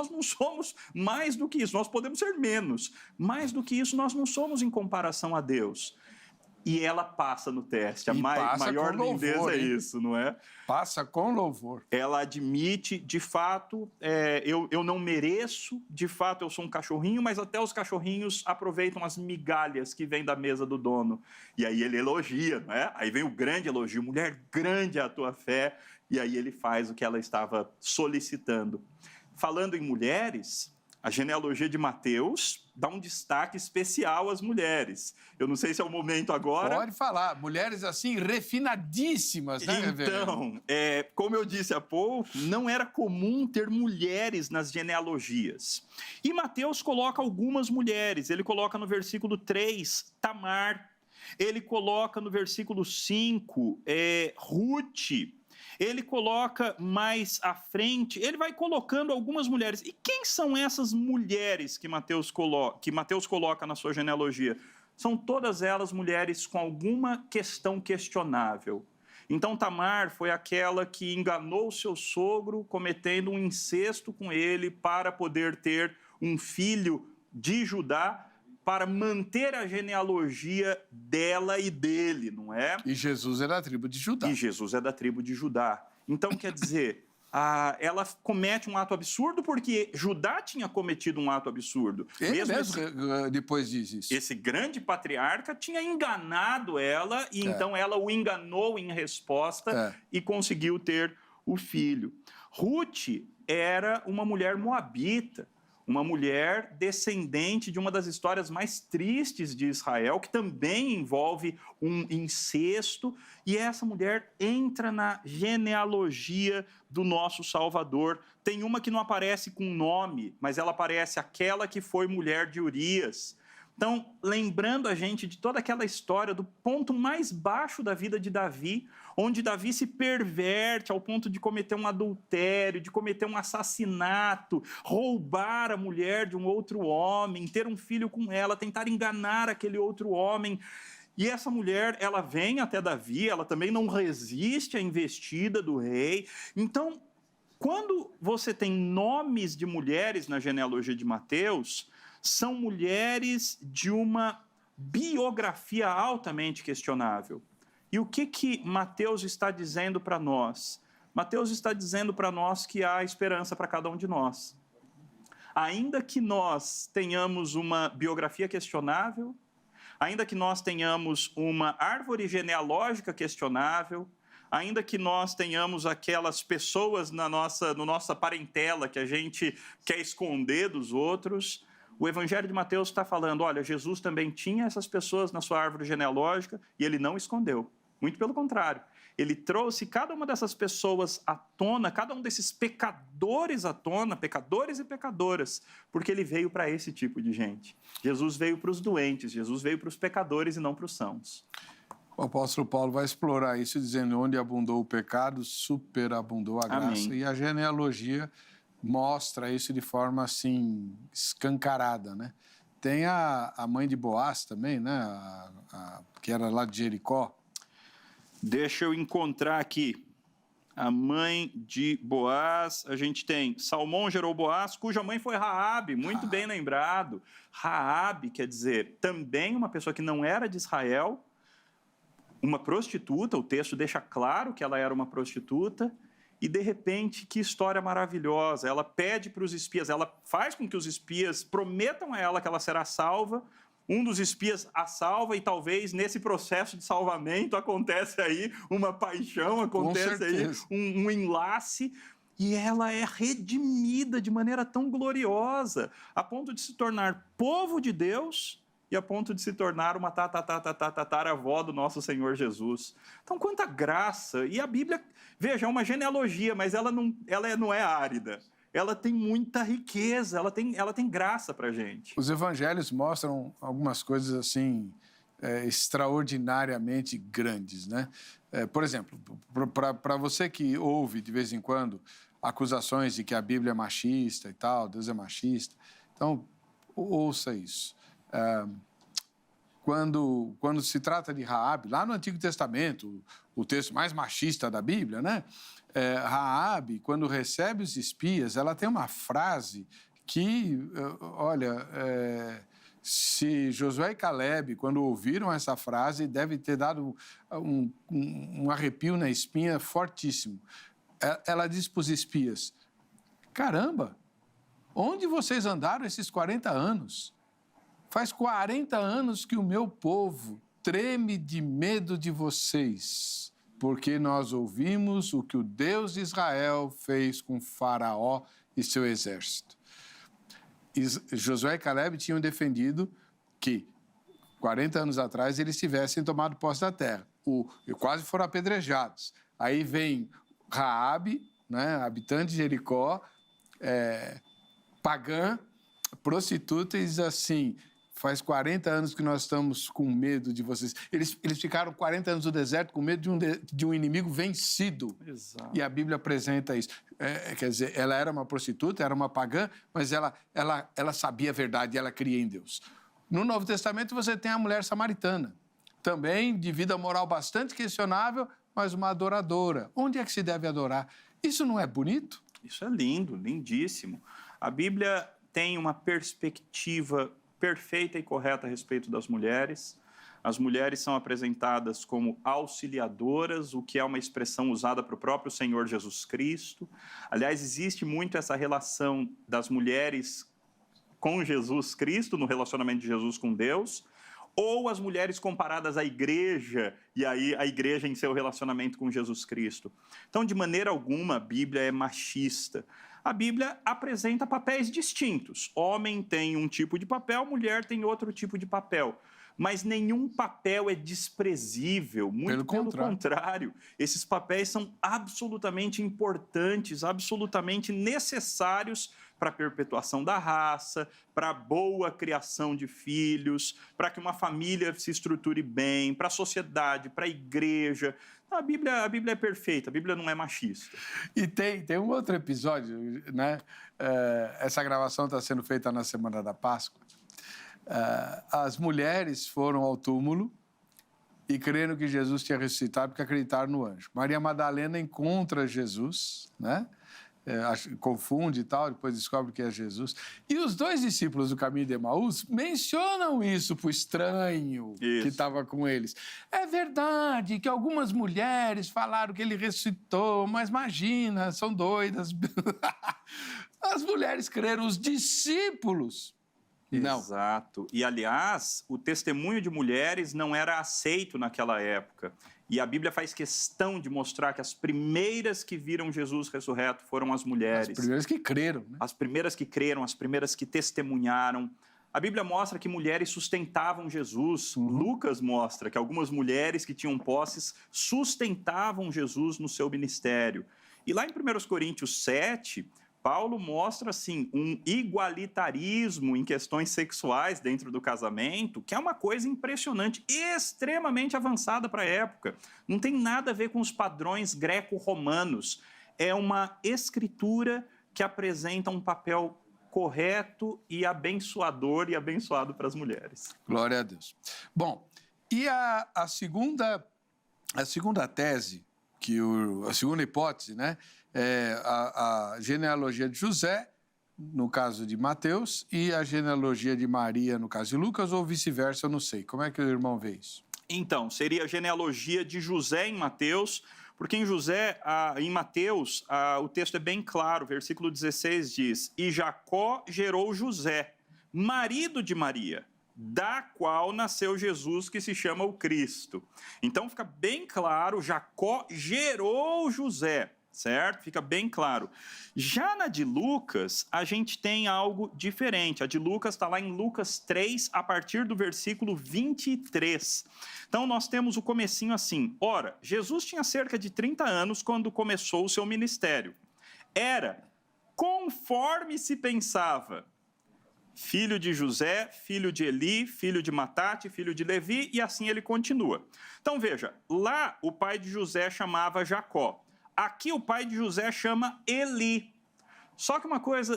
não somos mais do que isso. Nós podemos ser menos. Mais do que isso, nós não somos em comparação a Deus. E ela passa no teste. A E passa maior com lindeza louvor, é hein? isso, não é? Passa com louvor. Ela admite, de fato, eu não mereço, de fato eu sou um cachorrinho, mas até os cachorrinhos aproveitam as migalhas que vêm da mesa do dono. E aí ele elogia, não é? Aí vem o grande elogio, mulher, grande é a tua fé, e aí ele faz o que ela estava solicitando. Falando em mulheres, a genealogia de Mateus dá um destaque especial às mulheres. Eu não sei se é o momento agora. Pode falar. Mulheres assim, refinadíssimas, né, reverendo? Então, como eu disse há pouco, não era comum ter mulheres nas genealogias. E Mateus coloca algumas mulheres. Ele coloca no versículo 3, Tamar. Ele coloca no versículo 5, Ruth. Ele coloca mais à frente, ele vai colocando algumas mulheres. E quem são essas mulheres que Mateus coloca na sua genealogia? São todas elas mulheres com alguma questão questionável. Então, Tamar foi aquela que enganou seu sogro, cometendo um incesto com ele para poder ter um filho de Judá, para manter a genealogia dela e dele, não é? E Jesus é da tribo de Judá. E Jesus é da tribo de Judá. Então, quer dizer, ela comete um ato absurdo porque Judá tinha cometido um ato absurdo. Ele mesmo depois diz isso. Esse grande patriarca tinha enganado ela e então ela o enganou em resposta e conseguiu ter o filho. Ruth era uma mulher moabita, uma mulher descendente de uma das histórias mais tristes de Israel, que também envolve um incesto, e essa mulher entra na genealogia do nosso Salvador. Tem uma que não aparece com nome, mas ela aparece aquela que foi mulher de Urias. Então, lembrando a gente de toda aquela história do ponto mais baixo da vida de Davi, onde Davi se perverte ao ponto de cometer um adultério, de cometer um assassinato, roubar a mulher de um outro homem, ter um filho com ela, tentar enganar aquele outro homem. E essa mulher, ela vem até Davi, ela também não resiste à investida do rei. Então, quando você tem nomes de mulheres na genealogia de Mateus, são mulheres de uma biografia altamente questionável. E o que Mateus está dizendo para nós? Mateus está dizendo para nós que há esperança para cada um de nós. Ainda que nós tenhamos uma biografia questionável, ainda que nós tenhamos uma árvore genealógica questionável, ainda que nós tenhamos aquelas pessoas no nossa parentela que a gente quer esconder dos outros, o Evangelho de Mateus está falando, olha, Jesus também tinha essas pessoas na sua árvore genealógica e ele não escondeu. Muito pelo contrário, ele trouxe cada uma dessas pessoas à tona, cada um desses pecadores à tona, pecadores e pecadoras, porque ele veio para esse tipo de gente. Jesus veio para os doentes, Jesus veio para os pecadores e não para os sãos. O apóstolo Paulo vai explorar isso dizendo, onde abundou o pecado, superabundou a graça. Amém. E a genealogia mostra isso de forma assim, escancarada, né? Tem a mãe de Boaz também, né? Que era lá de Jericó. Deixa eu encontrar aqui. A mãe de Boaz, a gente tem Salmão gerou Boaz, cuja mãe foi Raabe, muito bem lembrado. Raabe, quer dizer, também uma pessoa que não era de Israel, uma prostituta, o texto deixa claro que ela era uma prostituta, e de repente, que história maravilhosa, ela pede para os espias, ela faz com que os espias prometam a ela que ela será salva, um dos espias a salva e talvez nesse processo de salvamento acontece aí uma paixão, acontece aí um enlace e ela é redimida de maneira tão gloriosa, a ponto de se tornar povo de Deus e a ponto de se tornar uma tataravó do nosso Senhor Jesus. Então, quanta graça! E a Bíblia, veja, é uma genealogia, mas ela não é árida. Ela tem muita riqueza, ela tem graça para a gente. Os evangelhos mostram algumas coisas assim extraordinariamente grandes, né? Por exemplo, para você que ouve de vez em quando acusações de que a Bíblia é machista e tal, Deus é machista, então ouça isso. Quando se trata de Raabe, lá no Antigo Testamento, o texto mais machista da Bíblia, né? Raabe, quando recebe os espias, ela tem uma frase que, olha, Se Josué e Caleb, quando ouviram essa frase, deve ter dado um arrepio na espinha fortíssimo. Ela disse para os espias, caramba, onde vocês andaram esses 40 anos? Faz 40 anos que o meu povo treme de medo de vocês, porque nós ouvimos o que o Deus de Israel fez com Faraó e seu exército. Josué e Caleb tinham defendido que 40 anos atrás eles tivessem tomado posse da terra. E quase foram apedrejados. Aí vem Raabe, né, habitante de Jericó, pagã, prostituta, e diz assim, faz 40 anos que nós estamos com medo de vocês. Eles ficaram 40 anos no deserto com medo de um inimigo vencido. Exato. E a Bíblia apresenta isso. Quer dizer, ela era uma prostituta, era uma pagã, mas ela sabia a verdade e ela cria em Deus. No Novo Testamento você tem a mulher samaritana, também de vida moral bastante questionável, mas uma adoradora. Onde é que se deve adorar? Isso não é bonito? Isso é lindo, lindíssimo. A Bíblia tem uma perspectiva perfeita e correta a respeito das mulheres. As mulheres são apresentadas como auxiliadoras, o que é uma expressão usada para o próprio Senhor Jesus Cristo. Aliás, existe muito essa relação das mulheres com Jesus Cristo, no relacionamento de Jesus com Deus, ou as mulheres comparadas à igreja, e aí a igreja em seu relacionamento com Jesus Cristo. Então, de maneira alguma, a Bíblia é machista. A Bíblia apresenta papéis distintos. Homem tem um tipo de papel, mulher tem outro tipo de papel. Mas nenhum papel é desprezível, muito pelo contrário. Esses papéis são absolutamente importantes, absolutamente necessários para a perpetuação da raça, para a boa criação de filhos, para que uma família se estruture bem, para a sociedade, para a igreja. A Bíblia é perfeita, a Bíblia não é machista. E tem um outro episódio, né? Essa gravação está sendo feita na Semana da Páscoa. As mulheres foram ao túmulo e creram que Jesus tinha ressuscitado porque acreditaram no anjo. Maria Madalena encontra Jesus, né? Confunde e tal, depois descobre que é Jesus. E os dois discípulos do caminho de Emaús mencionam isso para o estranho que estava com eles. É verdade que algumas mulheres falaram que ele ressuscitou, mas imagina, são doidas. As mulheres creram, os discípulos não. Exato. E, aliás, o testemunho de mulheres não era aceito naquela época. E a Bíblia faz questão de mostrar que as primeiras que viram Jesus ressurreto foram as mulheres. As primeiras que creram, né? As primeiras que creram, as primeiras que testemunharam. A Bíblia mostra que mulheres sustentavam Jesus. Lucas mostra que algumas mulheres que tinham posses sustentavam Jesus no seu ministério. E lá em 1 Coríntios 7... Paulo mostra, assim, um igualitarismo em questões sexuais dentro do casamento, que é uma coisa impressionante, extremamente avançada para a época. Não tem nada a ver com os padrões greco-romanos. É uma escritura que apresenta um papel correto e abençoador e abençoado para as mulheres. Glória a Deus. Bom, e a segunda tese, a segunda hipótese, né? A genealogia de José, no caso de Mateus, e a genealogia de Maria, no caso de Lucas, ou vice-versa, eu não sei. Como é que o irmão vê isso? Então, seria a genealogia de José em Mateus, porque em Mateus, o texto é bem claro, versículo 16 diz, e Jacó gerou José, marido de Maria, da qual nasceu Jesus, que se chama o Cristo. Então, fica bem claro, Jacó gerou José. Certo? Fica bem claro. Já na de Lucas, a gente tem algo diferente. A de Lucas está lá em Lucas 3, a partir do versículo 23. Então, nós temos o comecinho assim. Ora, Jesus tinha cerca de 30 anos quando começou o seu ministério. Era, conforme se pensava, filho de José, filho de Eli, filho de Matate, filho de Levi, e assim ele continua. Então, veja, lá o pai de José chamava Jacó. Aqui o pai de José chama Eli. Só que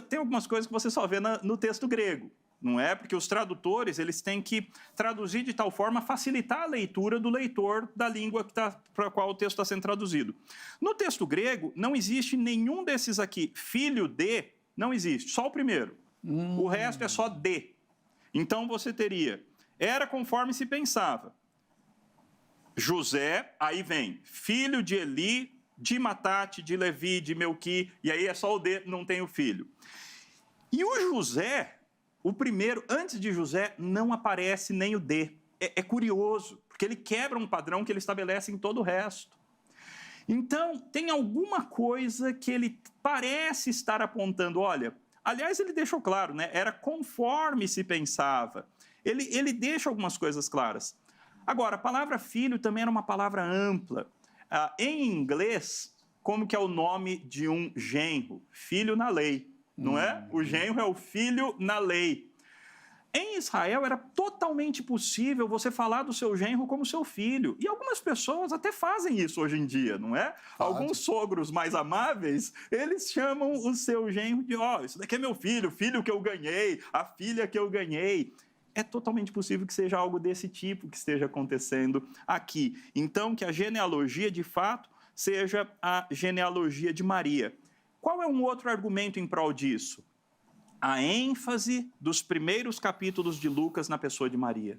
tem algumas coisas que você só vê no texto grego, não é? Porque os tradutores, eles têm que traduzir de tal forma a facilitar a leitura do leitor da língua para a qual o texto está sendo traduzido. No texto grego, não existe nenhum desses aqui. Filho de, não existe, só o primeiro. O resto é só de. Então você teria, era conforme se pensava. José, aí vem, filho de Eli, de Matate, de Levi, de Melqui, e aí é só o D, não tem o filho. E o José, o primeiro, antes de José, não aparece nem o D. É curioso, porque ele quebra um padrão que ele estabelece em todo o resto. Então, tem alguma coisa que ele parece estar apontando, olha, aliás, ele deixou claro, né? Era conforme se pensava. Ele deixa algumas coisas claras. Agora, a palavra filho também era uma palavra ampla. Em inglês, como que é o nome de um genro? Filho na lei, não é? O genro é o filho na lei. Em Israel era totalmente possível você falar do seu genro como seu filho. E algumas pessoas até fazem isso hoje em dia, não é? Alguns sogros mais amáveis, eles chamam o seu genro de, isso daqui é meu filho, filho que eu ganhei, a filha que eu ganhei. É totalmente possível que seja algo desse tipo que esteja acontecendo aqui. Então, que a genealogia, de fato, seja a genealogia de Maria. Qual é um outro argumento em prol disso? A ênfase dos primeiros capítulos de Lucas na pessoa de Maria.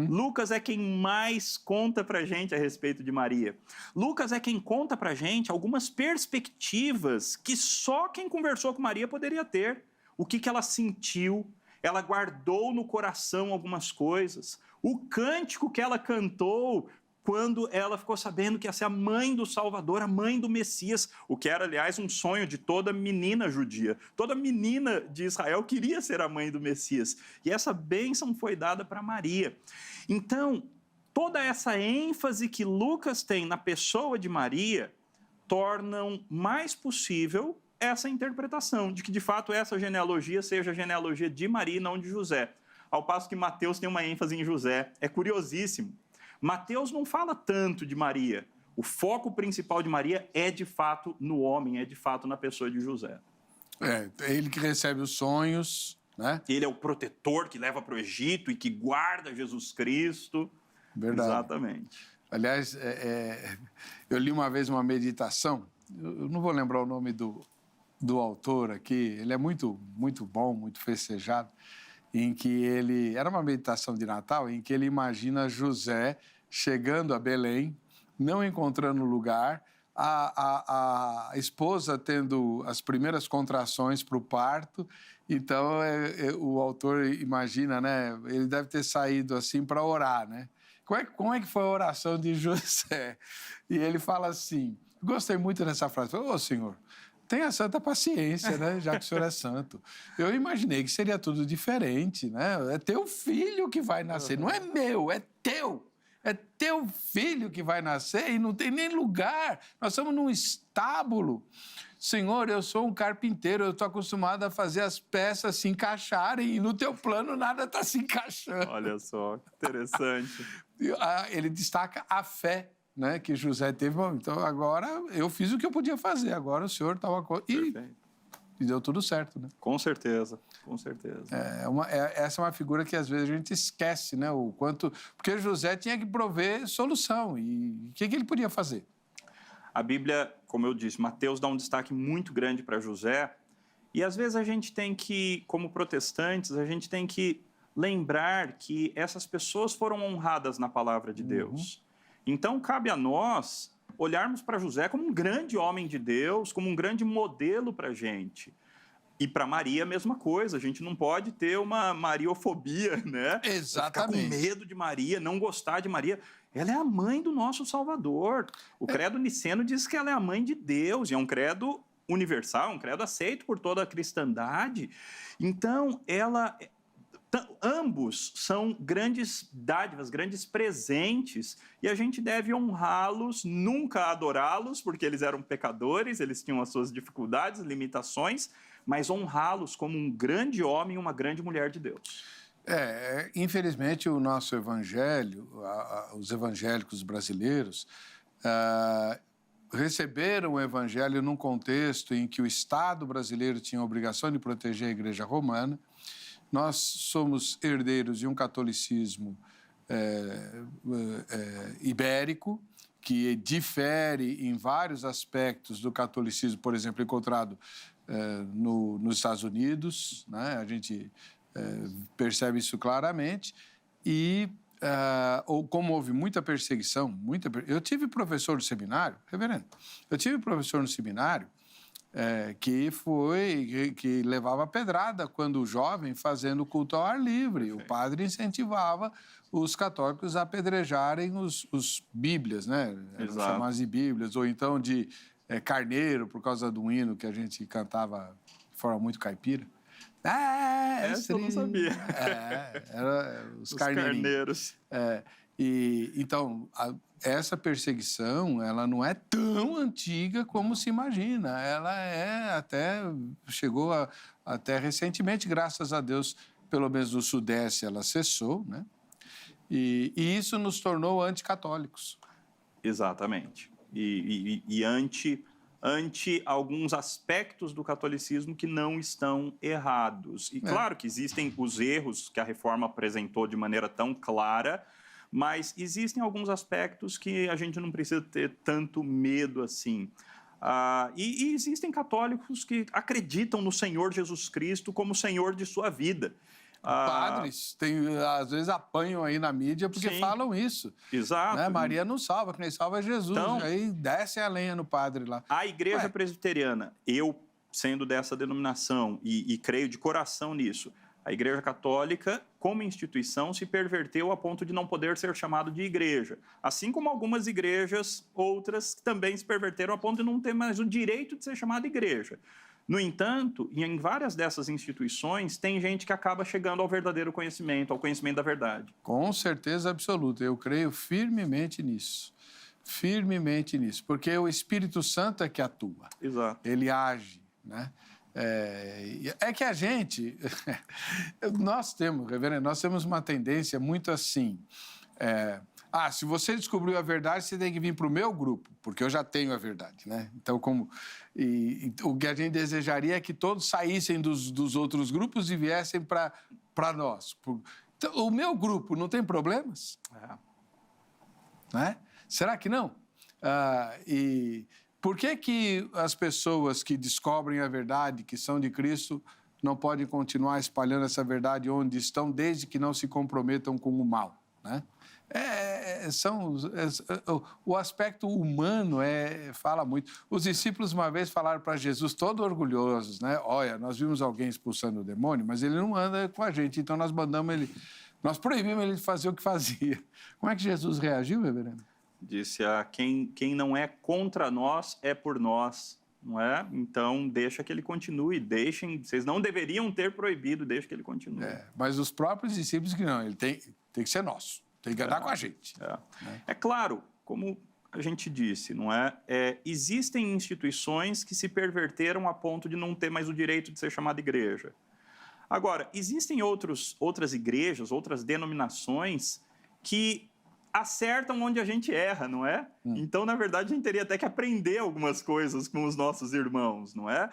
Lucas é quem mais conta para a gente a respeito de Maria. Lucas é quem conta para a gente algumas perspectivas que só quem conversou com Maria poderia ter. O que ela sentiu, ela guardou no coração algumas coisas. O cântico que ela cantou quando ela ficou sabendo que ia ser a mãe do Salvador, a mãe do Messias, o que era, aliás, um sonho de toda menina judia. Toda menina de Israel queria ser a mãe do Messias. E essa bênção foi dada para Maria. Então, toda essa ênfase que Lucas tem na pessoa de Maria tornam mais possível essa interpretação de que, de fato, essa genealogia seja a genealogia de Maria e não de José. Ao passo que Mateus tem uma ênfase em José. É curiosíssimo. Mateus não fala tanto de Maria. O foco principal de Maria é, de fato, no homem, é, de fato, na pessoa de José. É ele que recebe os sonhos, né? Ele é o protetor que leva para o Egito e que guarda Jesus Cristo. Verdade. Exatamente. Aliás, eu li uma vez uma meditação, eu não vou lembrar o nome do autor aqui, ele é muito, muito bom, muito festejado, em que ele... Era uma meditação de Natal, em que ele imagina José chegando a Belém, não encontrando lugar, a esposa tendo as primeiras contrações para o parto. Então, o autor imagina, né? Ele deve ter saído assim para orar, né? Como é que foi a oração de José? E ele fala assim, gostei muito dessa frase, ô Senhor, tenha santa paciência, né? Já que o senhor é santo. Eu imaginei que seria tudo diferente, né? É teu filho que vai nascer, não é meu, é teu. É teu filho que vai nascer e não tem nem lugar. Nós estamos num estábulo. Senhor, eu sou um carpinteiro, eu estou acostumado a fazer as peças se encaixarem e no teu plano nada está se encaixando. Olha só, que interessante. Ele destaca a fé, né, que José teve. Bom, então, agora eu fiz o que eu podia fazer, agora o senhor estava... E deu tudo certo, né? Com certeza, com certeza. Essa é uma figura que às vezes a gente esquece, né? O quanto... Porque José tinha que prover solução. E o que ele podia fazer? A Bíblia, como eu disse, Mateus dá um destaque muito grande para José. E às vezes a gente tem que, como protestantes, a gente tem que lembrar que essas pessoas foram honradas na palavra de Deus. Então, cabe a nós olharmos para José como um grande homem de Deus, como um grande modelo para a gente. E para Maria, a mesma coisa. A gente não pode ter uma mariofobia, né? Exatamente. Ficar com medo de Maria, não gostar de Maria. Ela é a mãe do nosso Salvador. O credo niceno diz que ela é a mãe de Deus. E é um credo universal, um credo aceito por toda a cristandade. Então, ambos são grandes dádivas, grandes presentes, e a gente deve honrá-los, nunca adorá-los, porque eles eram pecadores, eles tinham as suas dificuldades, limitações, mas honrá-los como um grande homem e uma grande mulher de Deus. Infelizmente, o nosso evangelho, os evangélicos brasileiros, receberam o evangelho num contexto em que o Estado brasileiro tinha a obrigação de proteger a Igreja Romana. Nós somos herdeiros de um catolicismo ibérico, que difere em vários aspectos do catolicismo, por exemplo, encontrado nos Estados Unidos, né? A gente percebe isso claramente. E ou como houve muita perseguição, eu tive professor no seminário, reverendo, que levava pedrada quando jovem fazendo culto ao ar livre. O padre incentivava os católicos a apedrejarem os bíblias, né? Eram chamadas de bíblias, ou então de carneiro, por causa do hino que a gente cantava de forma muito caipira. Essa eu não sabia. Era os carneiros. Então, essa perseguição, ela não é tão antiga como se imagina. Ela chegou até recentemente, graças a Deus, pelo menos no Sudeste ela cessou, né? E isso nos tornou anticatólicos. Exatamente. E ante alguns aspectos do catolicismo que não estão errados. E claro que existem os erros que a reforma apresentou de maneira tão clara, mas existem alguns aspectos que a gente não precisa ter tanto medo assim. E existem católicos que acreditam no Senhor Jesus Cristo como Senhor de sua vida. Padres, às vezes apanham aí na mídia porque falam isso. Exato. Né? Maria não salva, quem salva é Jesus. Então, aí desce a lenha no padre lá. A Igreja Presbiteriana, eu sendo dessa denominação e creio de coração nisso, a Igreja Católica, como instituição, se perverteu a ponto de não poder ser chamado de igreja. Assim como algumas igrejas, outras, também se perverteram a ponto de não ter mais o direito de ser chamada igreja. No entanto, em várias dessas instituições, tem gente que acaba chegando ao verdadeiro conhecimento, ao conhecimento da verdade. Com certeza absoluta. Eu creio firmemente nisso. Firmemente nisso. Porque é o Espírito Santo é que atua. Exato. Ele age, né? É que a gente... nós temos uma tendência muito assim... se você descobriu a verdade, você tem que vir para o meu grupo, porque eu já tenho a verdade, né? Então, o que a gente desejaria é que todos saíssem dos outros grupos e viessem para nós. Então, o meu grupo não tem problemas? Né? Será que não? E por que as pessoas que descobrem a verdade, que são de Cristo, não podem continuar espalhando essa verdade onde estão, desde que não se comprometam com o mal, né? O aspecto humano fala muito. Os discípulos uma vez falaram para Jesus, todos orgulhosos, né? Olha, nós vimos alguém expulsando o demônio, mas ele não anda com a gente, então nós proibimos ele de fazer o que fazia. Como é que Jesus reagiu, reverendo? Disse quem não é contra nós é por nós, não é? Então deixa que ele continue, vocês não deveriam ter proibido, deixa que ele continue. Mas os próprios discípulos que não, ele tem que ser nosso. Tem que andar com a gente. É claro, como a gente disse, não é? Existem instituições que se perverteram a ponto de não ter mais o direito de ser chamada igreja. Agora, existem outras igrejas, outras denominações que acertam onde a gente erra, não é? Então, na verdade, a gente teria até que aprender algumas coisas com os nossos irmãos, não é?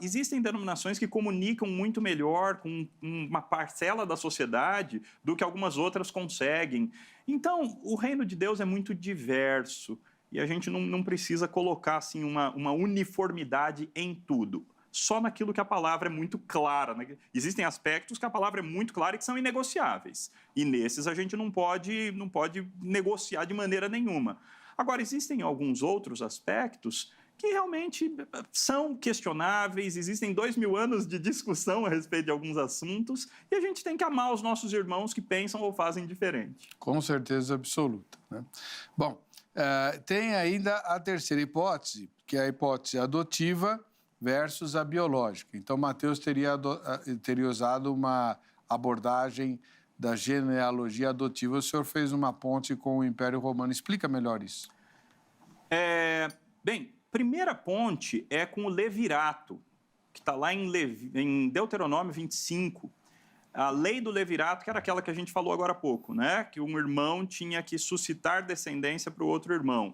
Existem denominações que comunicam muito melhor com uma parcela da sociedade do que algumas outras conseguem. Então, o reino de Deus é muito diverso e a gente não precisa colocar assim, uma uniformidade em tudo. Só naquilo que a palavra é muito clara, né? Existem aspectos que a palavra é muito clara e que são inegociáveis. E nesses a gente não pode negociar de maneira nenhuma. Agora, existem alguns outros aspectos que realmente são questionáveis, existem 2000 anos de discussão a respeito de alguns assuntos e a gente tem que amar os nossos irmãos que pensam ou fazem diferente. Com certeza absoluta, né? Bom, tem ainda a terceira hipótese, que é a hipótese adotiva versus a biológica. Então, Mateus teria usado uma abordagem da genealogia adotiva. O senhor fez uma ponte com o Império Romano. Explica melhor isso. Bem, primeira ponte é com o levirato, que está lá em Deuteronômio 25. A lei do levirato, que era aquela que a gente falou agora há pouco, né? Que um irmão tinha que suscitar descendência para o outro irmão.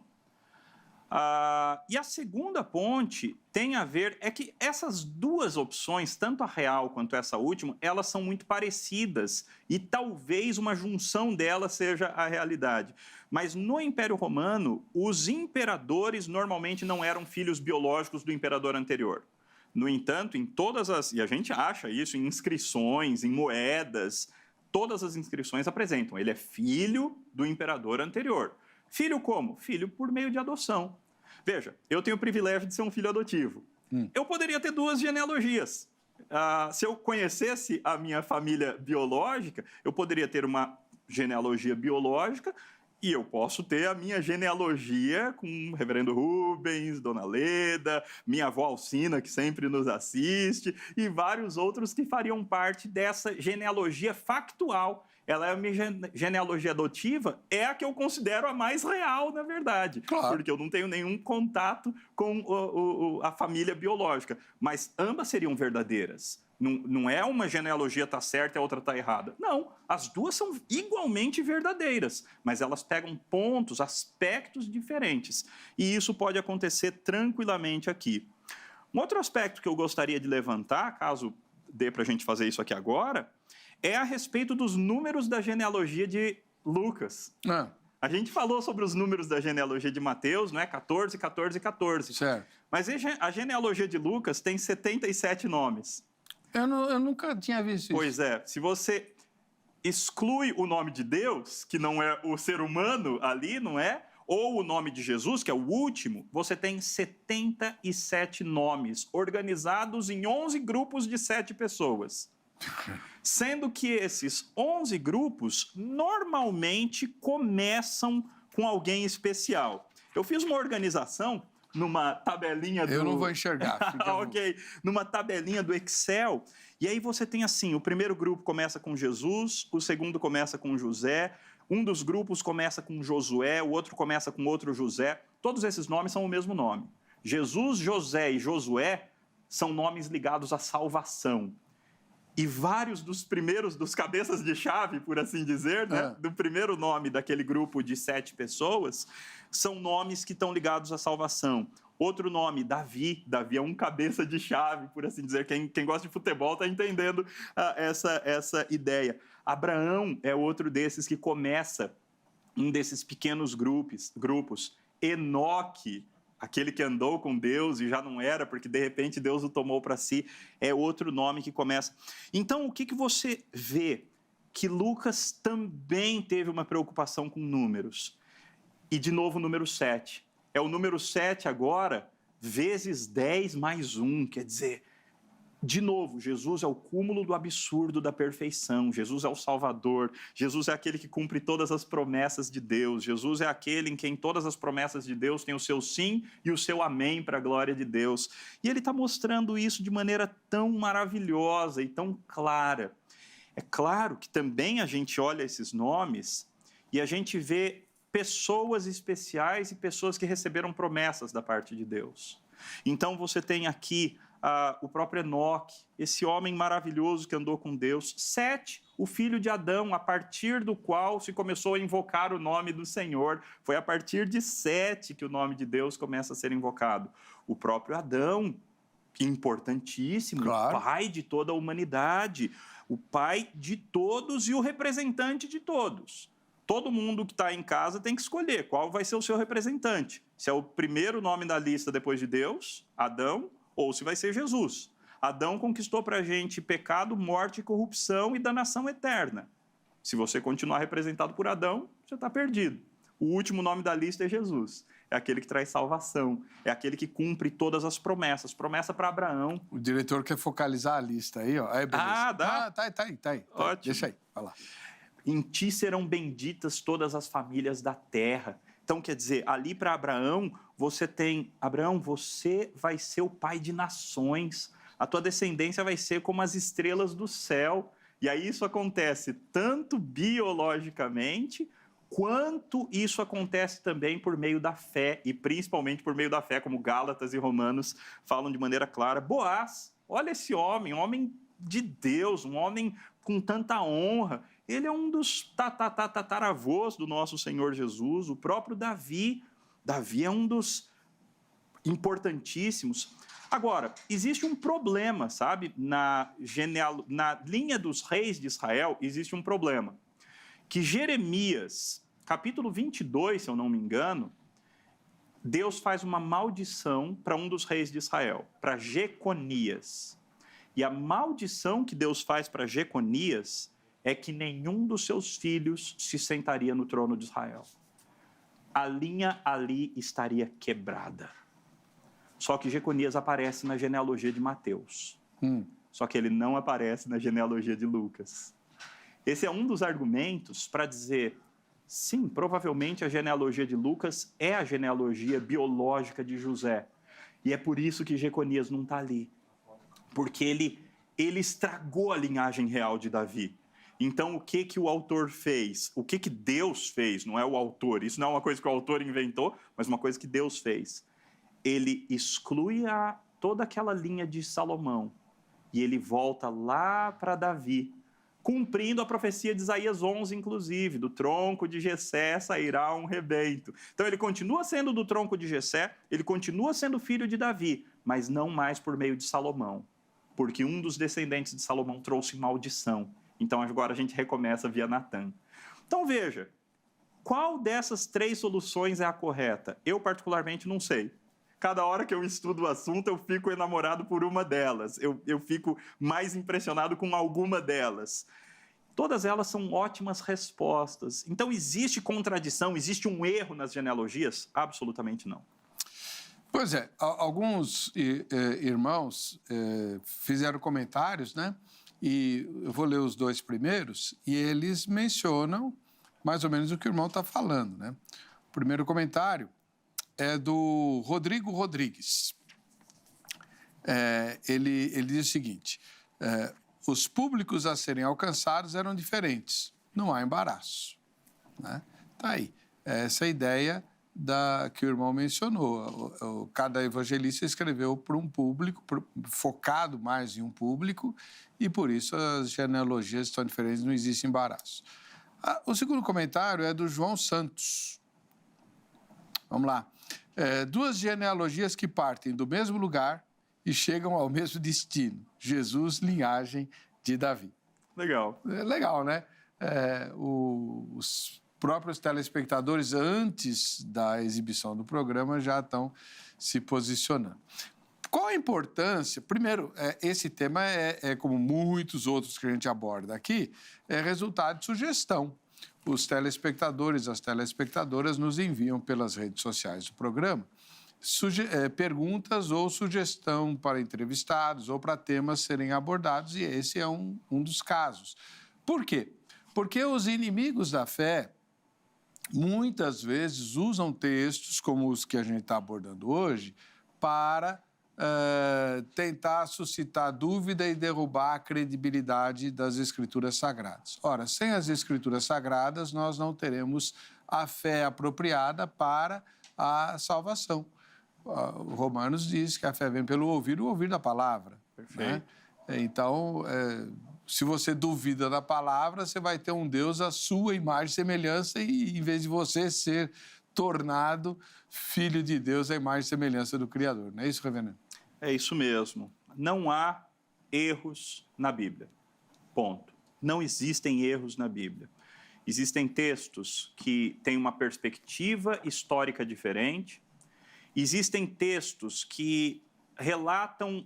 E a segunda ponte tem a ver... É que essas duas opções, tanto a real quanto essa última, elas são muito parecidas e talvez uma junção delas seja a realidade. Mas no Império Romano, os imperadores normalmente não eram filhos biológicos do imperador anterior. No entanto, e a gente acha isso em inscrições, em moedas, todas as inscrições apresentam, ele é filho do imperador anterior. Filho como? Filho por meio de adoção. Veja, eu tenho o privilégio de ser um filho adotivo. Eu poderia ter 2 genealogias. Se eu conhecesse a minha família biológica, eu poderia ter uma genealogia biológica e eu posso ter a minha genealogia com o reverendo Rubens, Dona Leda, minha avó Alcina, que sempre nos assiste, e vários outros que fariam parte dessa genealogia factual. Ela é a minha genealogia adotiva, é a que eu considero a mais real, na verdade. Claro. Porque eu não tenho nenhum contato com a família biológica. Mas ambas seriam verdadeiras. Não é uma genealogia está certa e a outra está errada. Não, as duas são igualmente verdadeiras, mas elas pegam pontos, aspectos diferentes. E isso pode acontecer tranquilamente aqui. Um outro aspecto que eu gostaria de levantar, caso dê para a gente fazer isso aqui agora, é a respeito dos números da genealogia de Lucas. A gente falou sobre os números da genealogia de Mateus, não é? 14, 14 e 14. Certo. Mas a genealogia de Lucas tem 77 nomes. Eu nunca tinha visto isso. Pois é, se você exclui o nome de Deus, que não é o ser humano ali, não é? Ou o nome de Jesus, que é o último, você tem 77 nomes, organizados em 11 grupos de 7 pessoas. Sendo que esses 11 grupos normalmente começam com alguém especial. Eu fiz uma organização numa tabelinha do... Eu não vou enxergar. Ok. Numa tabelinha do Excel. E aí você tem assim, o primeiro grupo começa com Jesus, o segundo começa com José, um dos grupos começa com Josué, o outro começa com outro José. Todos esses nomes são o mesmo nome. Jesus, José e Josué são nomes ligados à salvação. E vários dos primeiros, dos cabeças de chave, por assim dizer, né? Do primeiro nome daquele grupo de 7 pessoas, são nomes que estão ligados à salvação. Outro nome, Davi. Davi é um cabeça de chave, por assim dizer. Quem gosta de futebol está entendendo essa ideia. Abraão é outro desses que começa um desses pequenos grupos. Enoque, aquele que andou com Deus e já não era, porque de repente Deus o tomou para si, é outro nome que começa. Então, o que você vê? Que Lucas também teve uma preocupação com números. E, de novo, o número 7. É o número 7 agora, vezes 10 mais 1, quer dizer... De novo, Jesus é o cúmulo do absurdo da perfeição. Jesus é o Salvador. Jesus é aquele que cumpre todas as promessas de Deus. Jesus é aquele em quem todas as promessas de Deus têm o seu sim e o seu amém para a glória de Deus. E ele está mostrando isso de maneira tão maravilhosa e tão clara. É claro que também a gente olha esses nomes e a gente vê pessoas especiais e pessoas que receberam promessas da parte de Deus. Então você tem aqui o próprio Enoque, esse homem maravilhoso que andou com Deus. 7, o filho de Adão, a partir do qual se começou a invocar o nome do Senhor. Foi a partir de 7 que o nome de Deus começa a ser invocado. O próprio Adão, importantíssimo, claro. O pai de toda a humanidade, o pai de todos e o representante de todos. Todo mundo que está em casa tem que escolher qual vai ser o seu representante. Se é o primeiro nome da lista depois de Deus, Adão, ou se vai ser Jesus. Adão conquistou para a gente pecado, morte, corrupção e danação eterna. Se você continuar representado por Adão, você está perdido. O último nome da lista é Jesus. É aquele que traz salvação. É aquele que cumpre todas as promessas. Promessa para Abraão. O diretor quer focalizar a lista aí, ó. Aí, beleza. Dá? Tá aí. Ótimo. Deixa aí, vai lá. Em ti serão benditas todas as famílias da terra. Então, quer dizer, ali para Abraão, você tem... Abraão, você vai ser o pai de nações. A tua descendência vai ser como as estrelas do céu. E aí isso acontece tanto biologicamente, quanto isso acontece também por meio da fé. E principalmente por meio da fé, como Gálatas e Romanos falam de maneira clara. Boaz, olha esse homem, um homem de Deus, um homem com tanta honra. Ele é um dos tataravôs do nosso Senhor Jesus, o próprio Davi. Davi é um dos importantíssimos. Agora, existe um problema, sabe? Na linha dos reis de Israel, existe um problema. Que Jeremias, capítulo 22, se eu não me engano, Deus faz uma maldição para um dos reis de Israel, para Jeconias. E a maldição que Deus faz para Jeconias é que nenhum dos seus filhos se sentaria no trono de Israel. A linha ali estaria quebrada. Só que Jeconias aparece na genealogia de Mateus. Só que ele não aparece na genealogia de Lucas. Esse é um dos argumentos para dizer, sim, provavelmente a genealogia de Lucas é a genealogia biológica de José. E é por isso que Jeconias não está ali. Porque ele estragou a linhagem real de Davi. Então, o que o autor fez? O que Deus fez? Não é o autor. Isso não é uma coisa que o autor inventou, mas uma coisa que Deus fez. Ele exclui toda aquela linha de Salomão. E ele volta lá para Davi, cumprindo a profecia de Isaías 11, inclusive, do tronco de Jessé sairá um rebento. Então, ele continua sendo do tronco de Jessé, ele continua sendo filho de Davi, mas não mais por meio de Salomão, porque um dos descendentes de Salomão trouxe maldição. Então, agora a gente recomeça via Natã. Então, veja, qual dessas 3 soluções é a correta? Eu, particularmente, não sei. Cada hora que eu estudo o assunto, eu fico enamorado por uma delas. Eu fico mais impressionado com alguma delas. Todas elas são ótimas respostas. Então, existe contradição, existe um erro nas genealogias? Absolutamente não. Pois é, alguns irmãos fizeram comentários, né? E eu vou ler os 2 primeiros, e eles mencionam mais ou menos o que o irmão está falando, né? O primeiro comentário é do Rodrigo Rodrigues. Ele diz o seguinte, os públicos a serem alcançados eram diferentes, não há embaraço. Né? Tá aí, essa é a ideia que o irmão mencionou. Cada evangelista escreveu para um público, focado mais em um público, e por isso as genealogias estão diferentes, não existe embaraço. O segundo comentário é do João Santos. Vamos lá. 2 genealogias que partem do mesmo lugar e chegam ao mesmo destino. Jesus, linhagem de Davi. Legal. Legal, né? Os próprios telespectadores, antes da exibição do programa, já estão se posicionando. Qual a importância? Primeiro, esse tema como muitos outros que a gente aborda aqui, é resultado de sugestão. Os telespectadores, as telespectadoras nos enviam pelas redes sociais do programa perguntas ou sugestão para entrevistados ou para temas serem abordados, e esse é um dos casos. Por quê? Porque os inimigos da fé muitas vezes usam textos como os que a gente está abordando hoje para tentar suscitar dúvida e derrubar a credibilidade das Escrituras Sagradas. Ora, sem as Escrituras Sagradas, nós não teremos a fé apropriada para a salvação. O Romanos diz que a fé vem pelo ouvir, o ouvir da palavra. Perfeito. Né? Então, se você duvida da palavra, você vai ter um Deus à sua imagem e semelhança, e em vez de você ser tornado filho de Deus, à imagem e semelhança do Criador. Não é isso, reverendo? É isso mesmo. Não há erros na Bíblia. Ponto. Não existem erros na Bíblia. Existem textos que têm uma perspectiva histórica diferente. Existem textos que relatam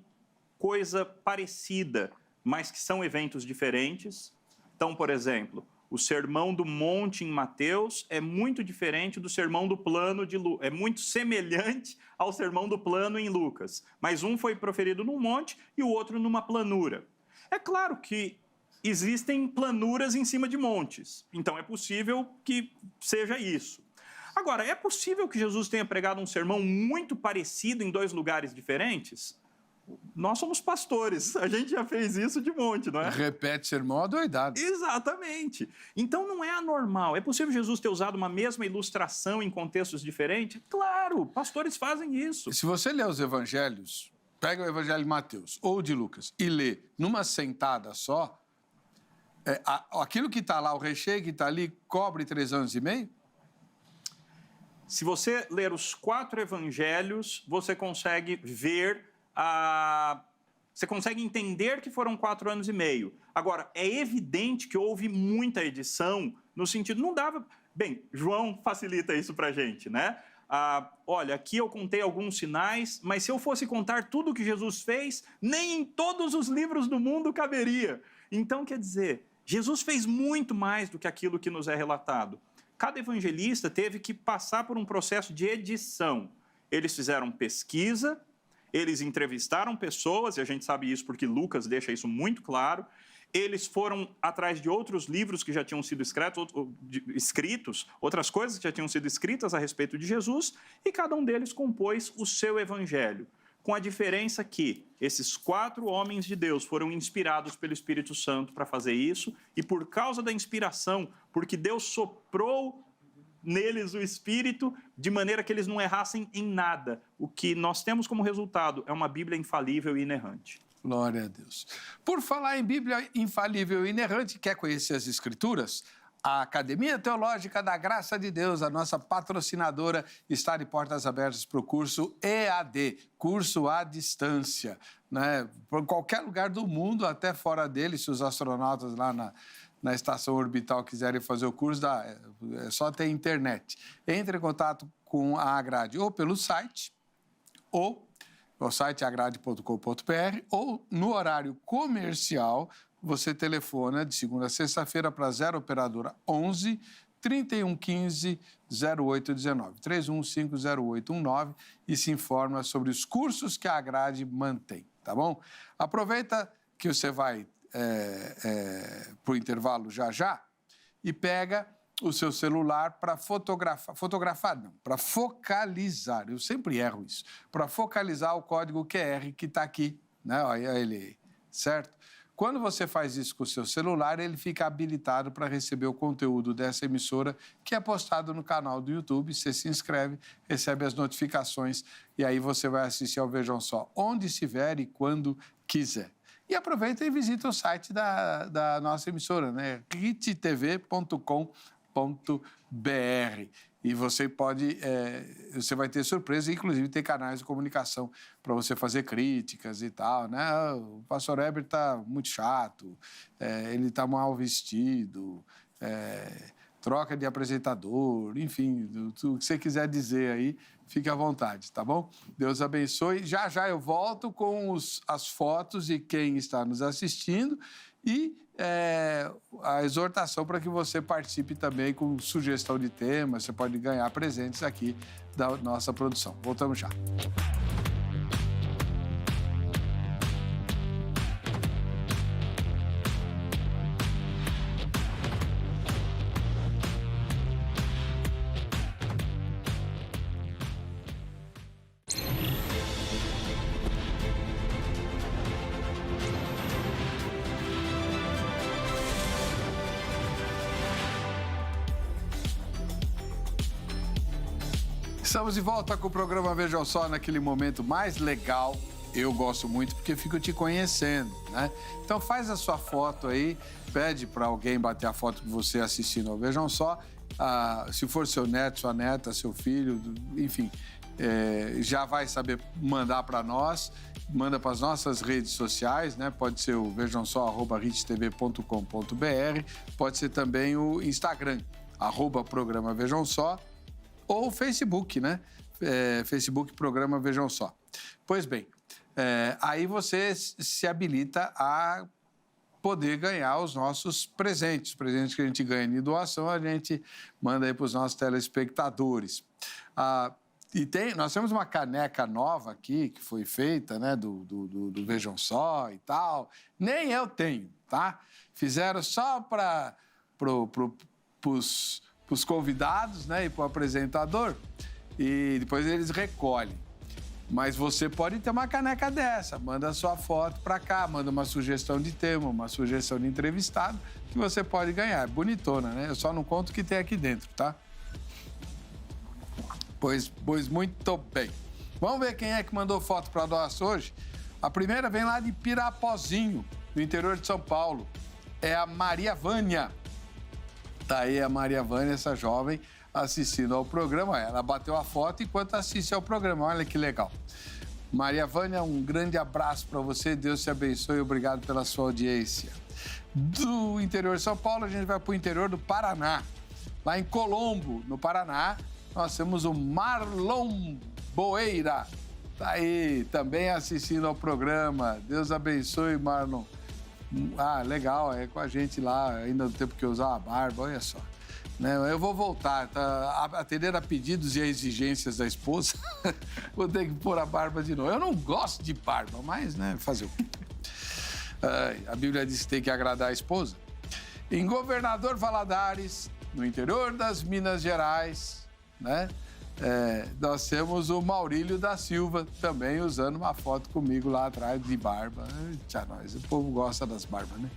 coisa parecida, mas que são eventos diferentes. Então, por exemplo, o Sermão do Monte em Mateus é muito diferente do Sermão do Plano de Lucas. É muito semelhante ao Sermão do Plano em Lucas, mas um foi proferido num monte e o outro numa planura. É claro que existem planuras em cima de montes, então é possível que seja isso. Agora, é possível que Jesus tenha pregado um sermão muito parecido em 2 lugares diferentes? Nós somos pastores, a gente já fez isso de monte, não é? Repete sermão adoidado. Exatamente. Então não é anormal. É possível Jesus ter usado uma mesma ilustração em contextos diferentes? Claro, pastores fazem isso. Se você ler os evangelhos, pega o evangelho de Mateus ou de Lucas e lê numa sentada só, aquilo que está lá, o recheio que está ali, cobre 3 anos e meio? Se você ler os 4 evangelhos, você consegue ver você consegue entender que foram 4 anos e meio. Agora, é evidente que houve muita edição, no sentido, não dava... Bem, João facilita isso para a gente, né? olha, aqui eu contei alguns sinais, mas se eu fosse contar tudo o que Jesus fez, nem em todos os livros do mundo caberia. Então, quer dizer, Jesus fez muito mais do que aquilo que nos é relatado. Cada evangelista teve que passar por um processo de edição. Eles fizeram pesquisa, eles entrevistaram pessoas, e a gente sabe isso porque Lucas deixa isso muito claro. Eles foram atrás de outros livros que já tinham sido escritos, outras coisas que já tinham sido escritas a respeito de Jesus, e cada um deles compôs o seu evangelho, com a diferença que esses 4 homens de Deus foram inspirados pelo Espírito Santo para fazer isso, e por causa da inspiração, porque Deus soprou neles o Espírito, de maneira que eles não errassem em nada. O que nós temos como resultado é uma Bíblia infalível e inerrante. Glória a Deus. Por falar em Bíblia infalível e inerrante, quer conhecer as Escrituras? A Academia Teológica da Graça de Deus, a nossa patrocinadora, está de portas abertas para o curso EAD, curso à distância, né? Por qualquer lugar do mundo, até fora dele, se os astronautas lá na estação orbital quiserem fazer o curso, é só ter internet. Entre em contato com a Agrade ou pelo site, ou no site agrade.com.br, ou no horário comercial, você telefona de segunda a sexta-feira para 0 operadora 11 3115 0819, 3150819, e se informa sobre os cursos que a Agrade mantém, tá bom? Aproveita que você vai para o intervalo já e pega o seu celular para para focalizar, eu sempre erro isso, para focalizar o código QR que está aqui, né? Olha ele aí, certo? Quando você faz isso com o seu celular, ele fica habilitado para receber o conteúdo dessa emissora, que é postado no canal do YouTube. Você se inscreve, recebe as notificações, e aí você vai assistir ao Vejam Só, onde estiver e quando quiser. E aproveita e visita o site da nossa emissora, né? rittv.com.br. E você você vai ter surpresa, inclusive tem canais de comunicação para você fazer críticas e tal, né? O pastor Heber está muito chato, ele está mal vestido, troca de apresentador, enfim, o que você quiser dizer aí, fique à vontade, tá bom? Deus abençoe. Já eu volto com as fotos de quem está nos assistindo e a exortação para que você participe também com sugestão de temas. Você pode ganhar presentes aqui da nossa produção. Voltamos já. Estamos de volta com o programa Vejam Só, naquele momento mais legal. Eu gosto muito porque fico te conhecendo, né? Então faz a sua foto aí, pede para alguém bater a foto de você assistindo ao Vejam Só. Se for seu neto, sua neta, seu filho, enfim, já vai saber mandar para nós. Manda para as nossas redes sociais, né? Pode ser o vejamsó@rittv.com.br, pode ser também o Instagram, @programa Vejam Só, ou o Facebook, né? Facebook Programa Vejam Só. Pois bem, aí você se habilita a poder ganhar os nossos presentes. Os presentes que a gente ganha de doação, a gente manda aí para os nossos telespectadores. Nós temos uma caneca nova aqui, que foi feita, né, do Vejam Só e tal. Nem eu tenho, tá? Fizeram só para os convidados, né, e para o apresentador, e depois eles recolhem. Mas você pode ter uma caneca dessa, manda a sua foto para cá, manda uma sugestão de tema, uma sugestão de entrevistado, que você pode ganhar. É bonitona, né? Eu só não conto o que tem aqui dentro, tá? Pois muito bem. Vamos ver quem é que mandou foto para nós hoje? A primeira vem lá de Pirapozinho, no interior de São Paulo. É a Maria Vânia. Tá aí a Maria Vânia, essa jovem, assistindo ao programa. Ela bateu a foto enquanto assiste ao programa. Olha que legal. Maria Vânia, um grande abraço para você. Deus te abençoe e obrigado pela sua audiência. Do interior de São Paulo, a gente vai para o interior do Paraná. Lá em Colombo, no Paraná, nós temos o Marlon Boeira. Tá aí, também assistindo ao programa. Deus abençoe, Marlon. Ah, legal, é com a gente lá, ainda no tempo que eu usava a barba, olha só. Né? Eu vou voltar, tá? Atender a pedidos e a exigências da esposa, vou ter que pôr a barba de novo. Eu não gosto de barba, mas, né, fazer o quê? A Bíblia diz que tem que agradar a esposa. Em Governador Valadares, no interior das Minas Gerais, né? Nós temos o Maurílio da Silva também usando uma foto comigo lá atrás de barba. Eita, nós, o povo gosta das barbas, né?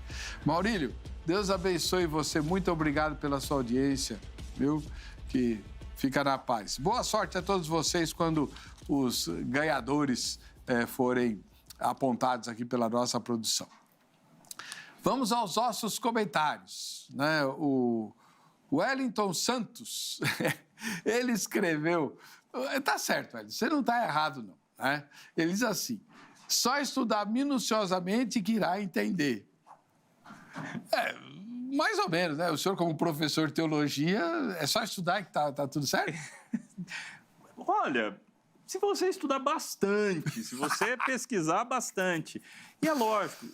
Maurílio, Deus abençoe você. Muito obrigado pela sua audiência, viu? Que fica na paz. Boa sorte a todos vocês quando os ganhadores forem apontados aqui pela nossa produção. Vamos aos nossos comentários, né? O Wellington Santos, ele escreveu... Tá certo, Wellington, você não está errado, não. Né? Ele diz assim, só estudar minuciosamente que irá entender. Mais ou menos, né? O senhor, como professor de teologia, é só estudar que tá tudo certo? Olha, se você estudar bastante, se você pesquisar bastante. E é lógico,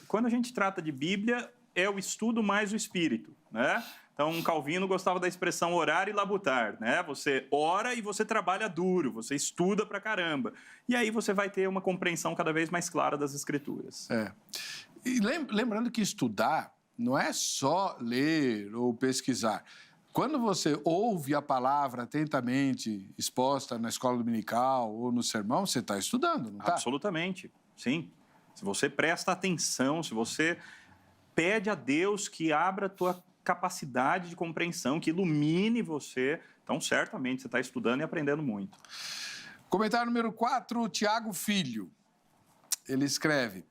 quando a gente trata de Bíblia, é o estudo mais o espírito, né? Então, Calvino gostava da expressão orar e labutar, né? Você ora e você trabalha duro, você estuda pra caramba. E aí você vai ter uma compreensão cada vez mais clara das Escrituras. E lembrando que estudar não é só ler ou pesquisar. Quando você ouve a palavra atentamente exposta na escola dominical ou no sermão, você está estudando, não está? Absolutamente, sim. Se você presta atenção, se você pede a Deus que abra a tua capacidade de compreensão, que ilumine você, então certamente você está estudando e aprendendo muito. Comentário número 4, Tiago Filho. Ele escreve,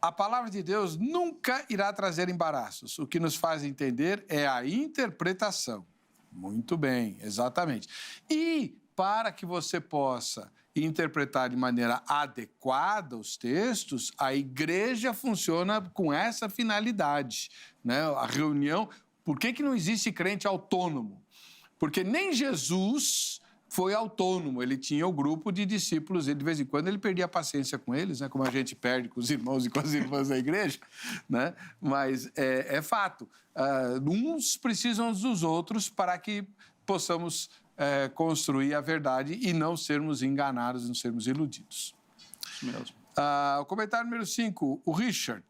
a palavra de Deus nunca irá trazer embaraços. O que nos faz entender é a interpretação. Muito bem, exatamente. E para que você possa interpretar de maneira adequada os textos, a igreja funciona com essa finalidade, né? A reunião... Por que não existe crente autônomo? Porque nem Jesus foi autônomo, ele tinha o grupo de discípulos, e de vez em quando ele perdia a paciência com eles, né? Como a gente perde com os irmãos e com as irmãs da igreja, né? Mas é fato, uns precisam dos outros para que possamos construir a verdade e não sermos enganados, não sermos iludidos. Isso mesmo. O comentário número 5, o Richard.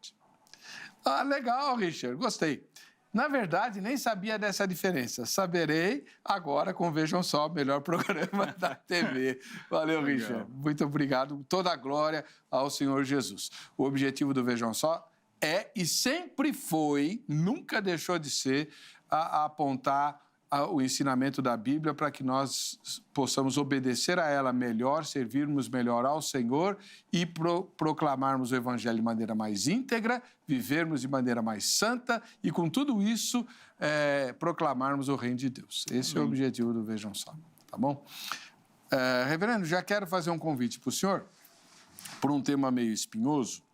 Legal, Richard, gostei. Na verdade, nem sabia dessa diferença. Saberei agora com Vejam Só, o melhor programa da TV. Valeu, Legal. Richard. Muito obrigado. Toda a glória ao Senhor Jesus. O objetivo do Vejam Só é e sempre foi, nunca deixou de ser, apontar o ensinamento da Bíblia para que nós possamos obedecer a ela melhor, servirmos melhor ao Senhor e proclamarmos o Evangelho de maneira mais íntegra, vivermos de maneira mais santa e, com tudo isso, proclamarmos o Reino de Deus. Esse é o objetivo do Vejam Só, tá bom? Reverendo, já quero fazer um convite para o senhor, por um tema meio espinhoso,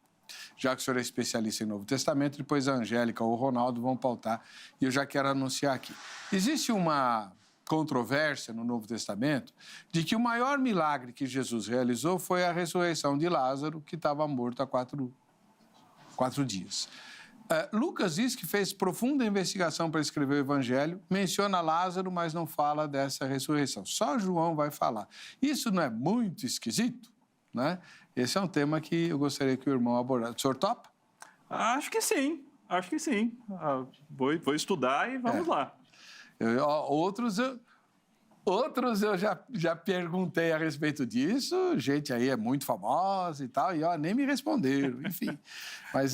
já que o senhor é especialista em Novo Testamento, depois a Angélica ou o Ronaldo vão pautar, e eu já quero anunciar aqui. Existe uma controvérsia no Novo Testamento de que o maior milagre que Jesus realizou foi a ressurreição de Lázaro, que estava morto há quatro dias. Lucas diz que fez profunda investigação para escrever o Evangelho, menciona Lázaro, mas não fala dessa ressurreição. Só João vai falar. Isso não é muito esquisito, né? Esse é um tema que eu gostaria que o irmão abordasse. O senhor topa? Acho que sim. Vou estudar e vamos lá. Outros eu já perguntei a respeito disso, gente aí é muito famosa e tal, e nem me responderam, enfim. Mas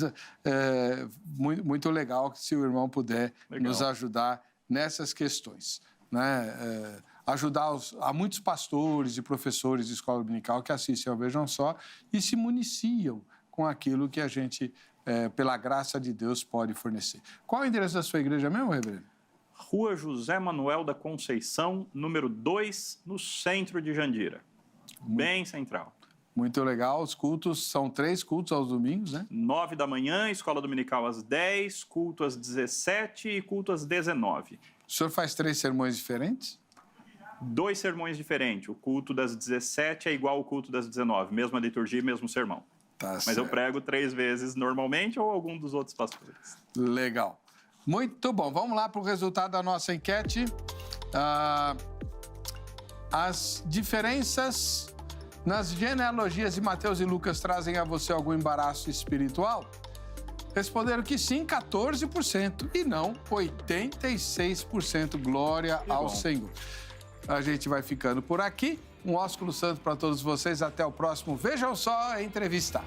muito legal se o irmão puder nos ajudar nessas questões, né? Há muitos pastores e professores de escola dominical que assistem ao Vejam Só e se municiam com aquilo que a gente, pela graça de Deus, pode fornecer. Qual é o endereço da sua igreja mesmo, reverendo? Rua José Manuel da Conceição, número 2, no centro de Jandira. Bem central. Muito legal. Os cultos são 3 cultos aos domingos, né? 9 da manhã, escola dominical às 10, culto às 17 e culto às 19. O senhor faz 3 sermões diferentes? 2 sermões diferentes. O culto das 17 é igual ao culto das 19. Mesma liturgia, mesmo sermão. Tá Mas certo. eu prego 3 vezes normalmente ou algum dos outros pastores. Legal. Muito bom. Vamos lá para o resultado da nossa enquete. As diferenças nas genealogias de Mateus e Lucas trazem a você algum embaraço espiritual? Responderam que sim, 14%, e não 86%. Glória ao bom. Senhor. A gente vai ficando por aqui. Um ósculo santo para todos vocês. Até o próximo Vejam Só Entrevista.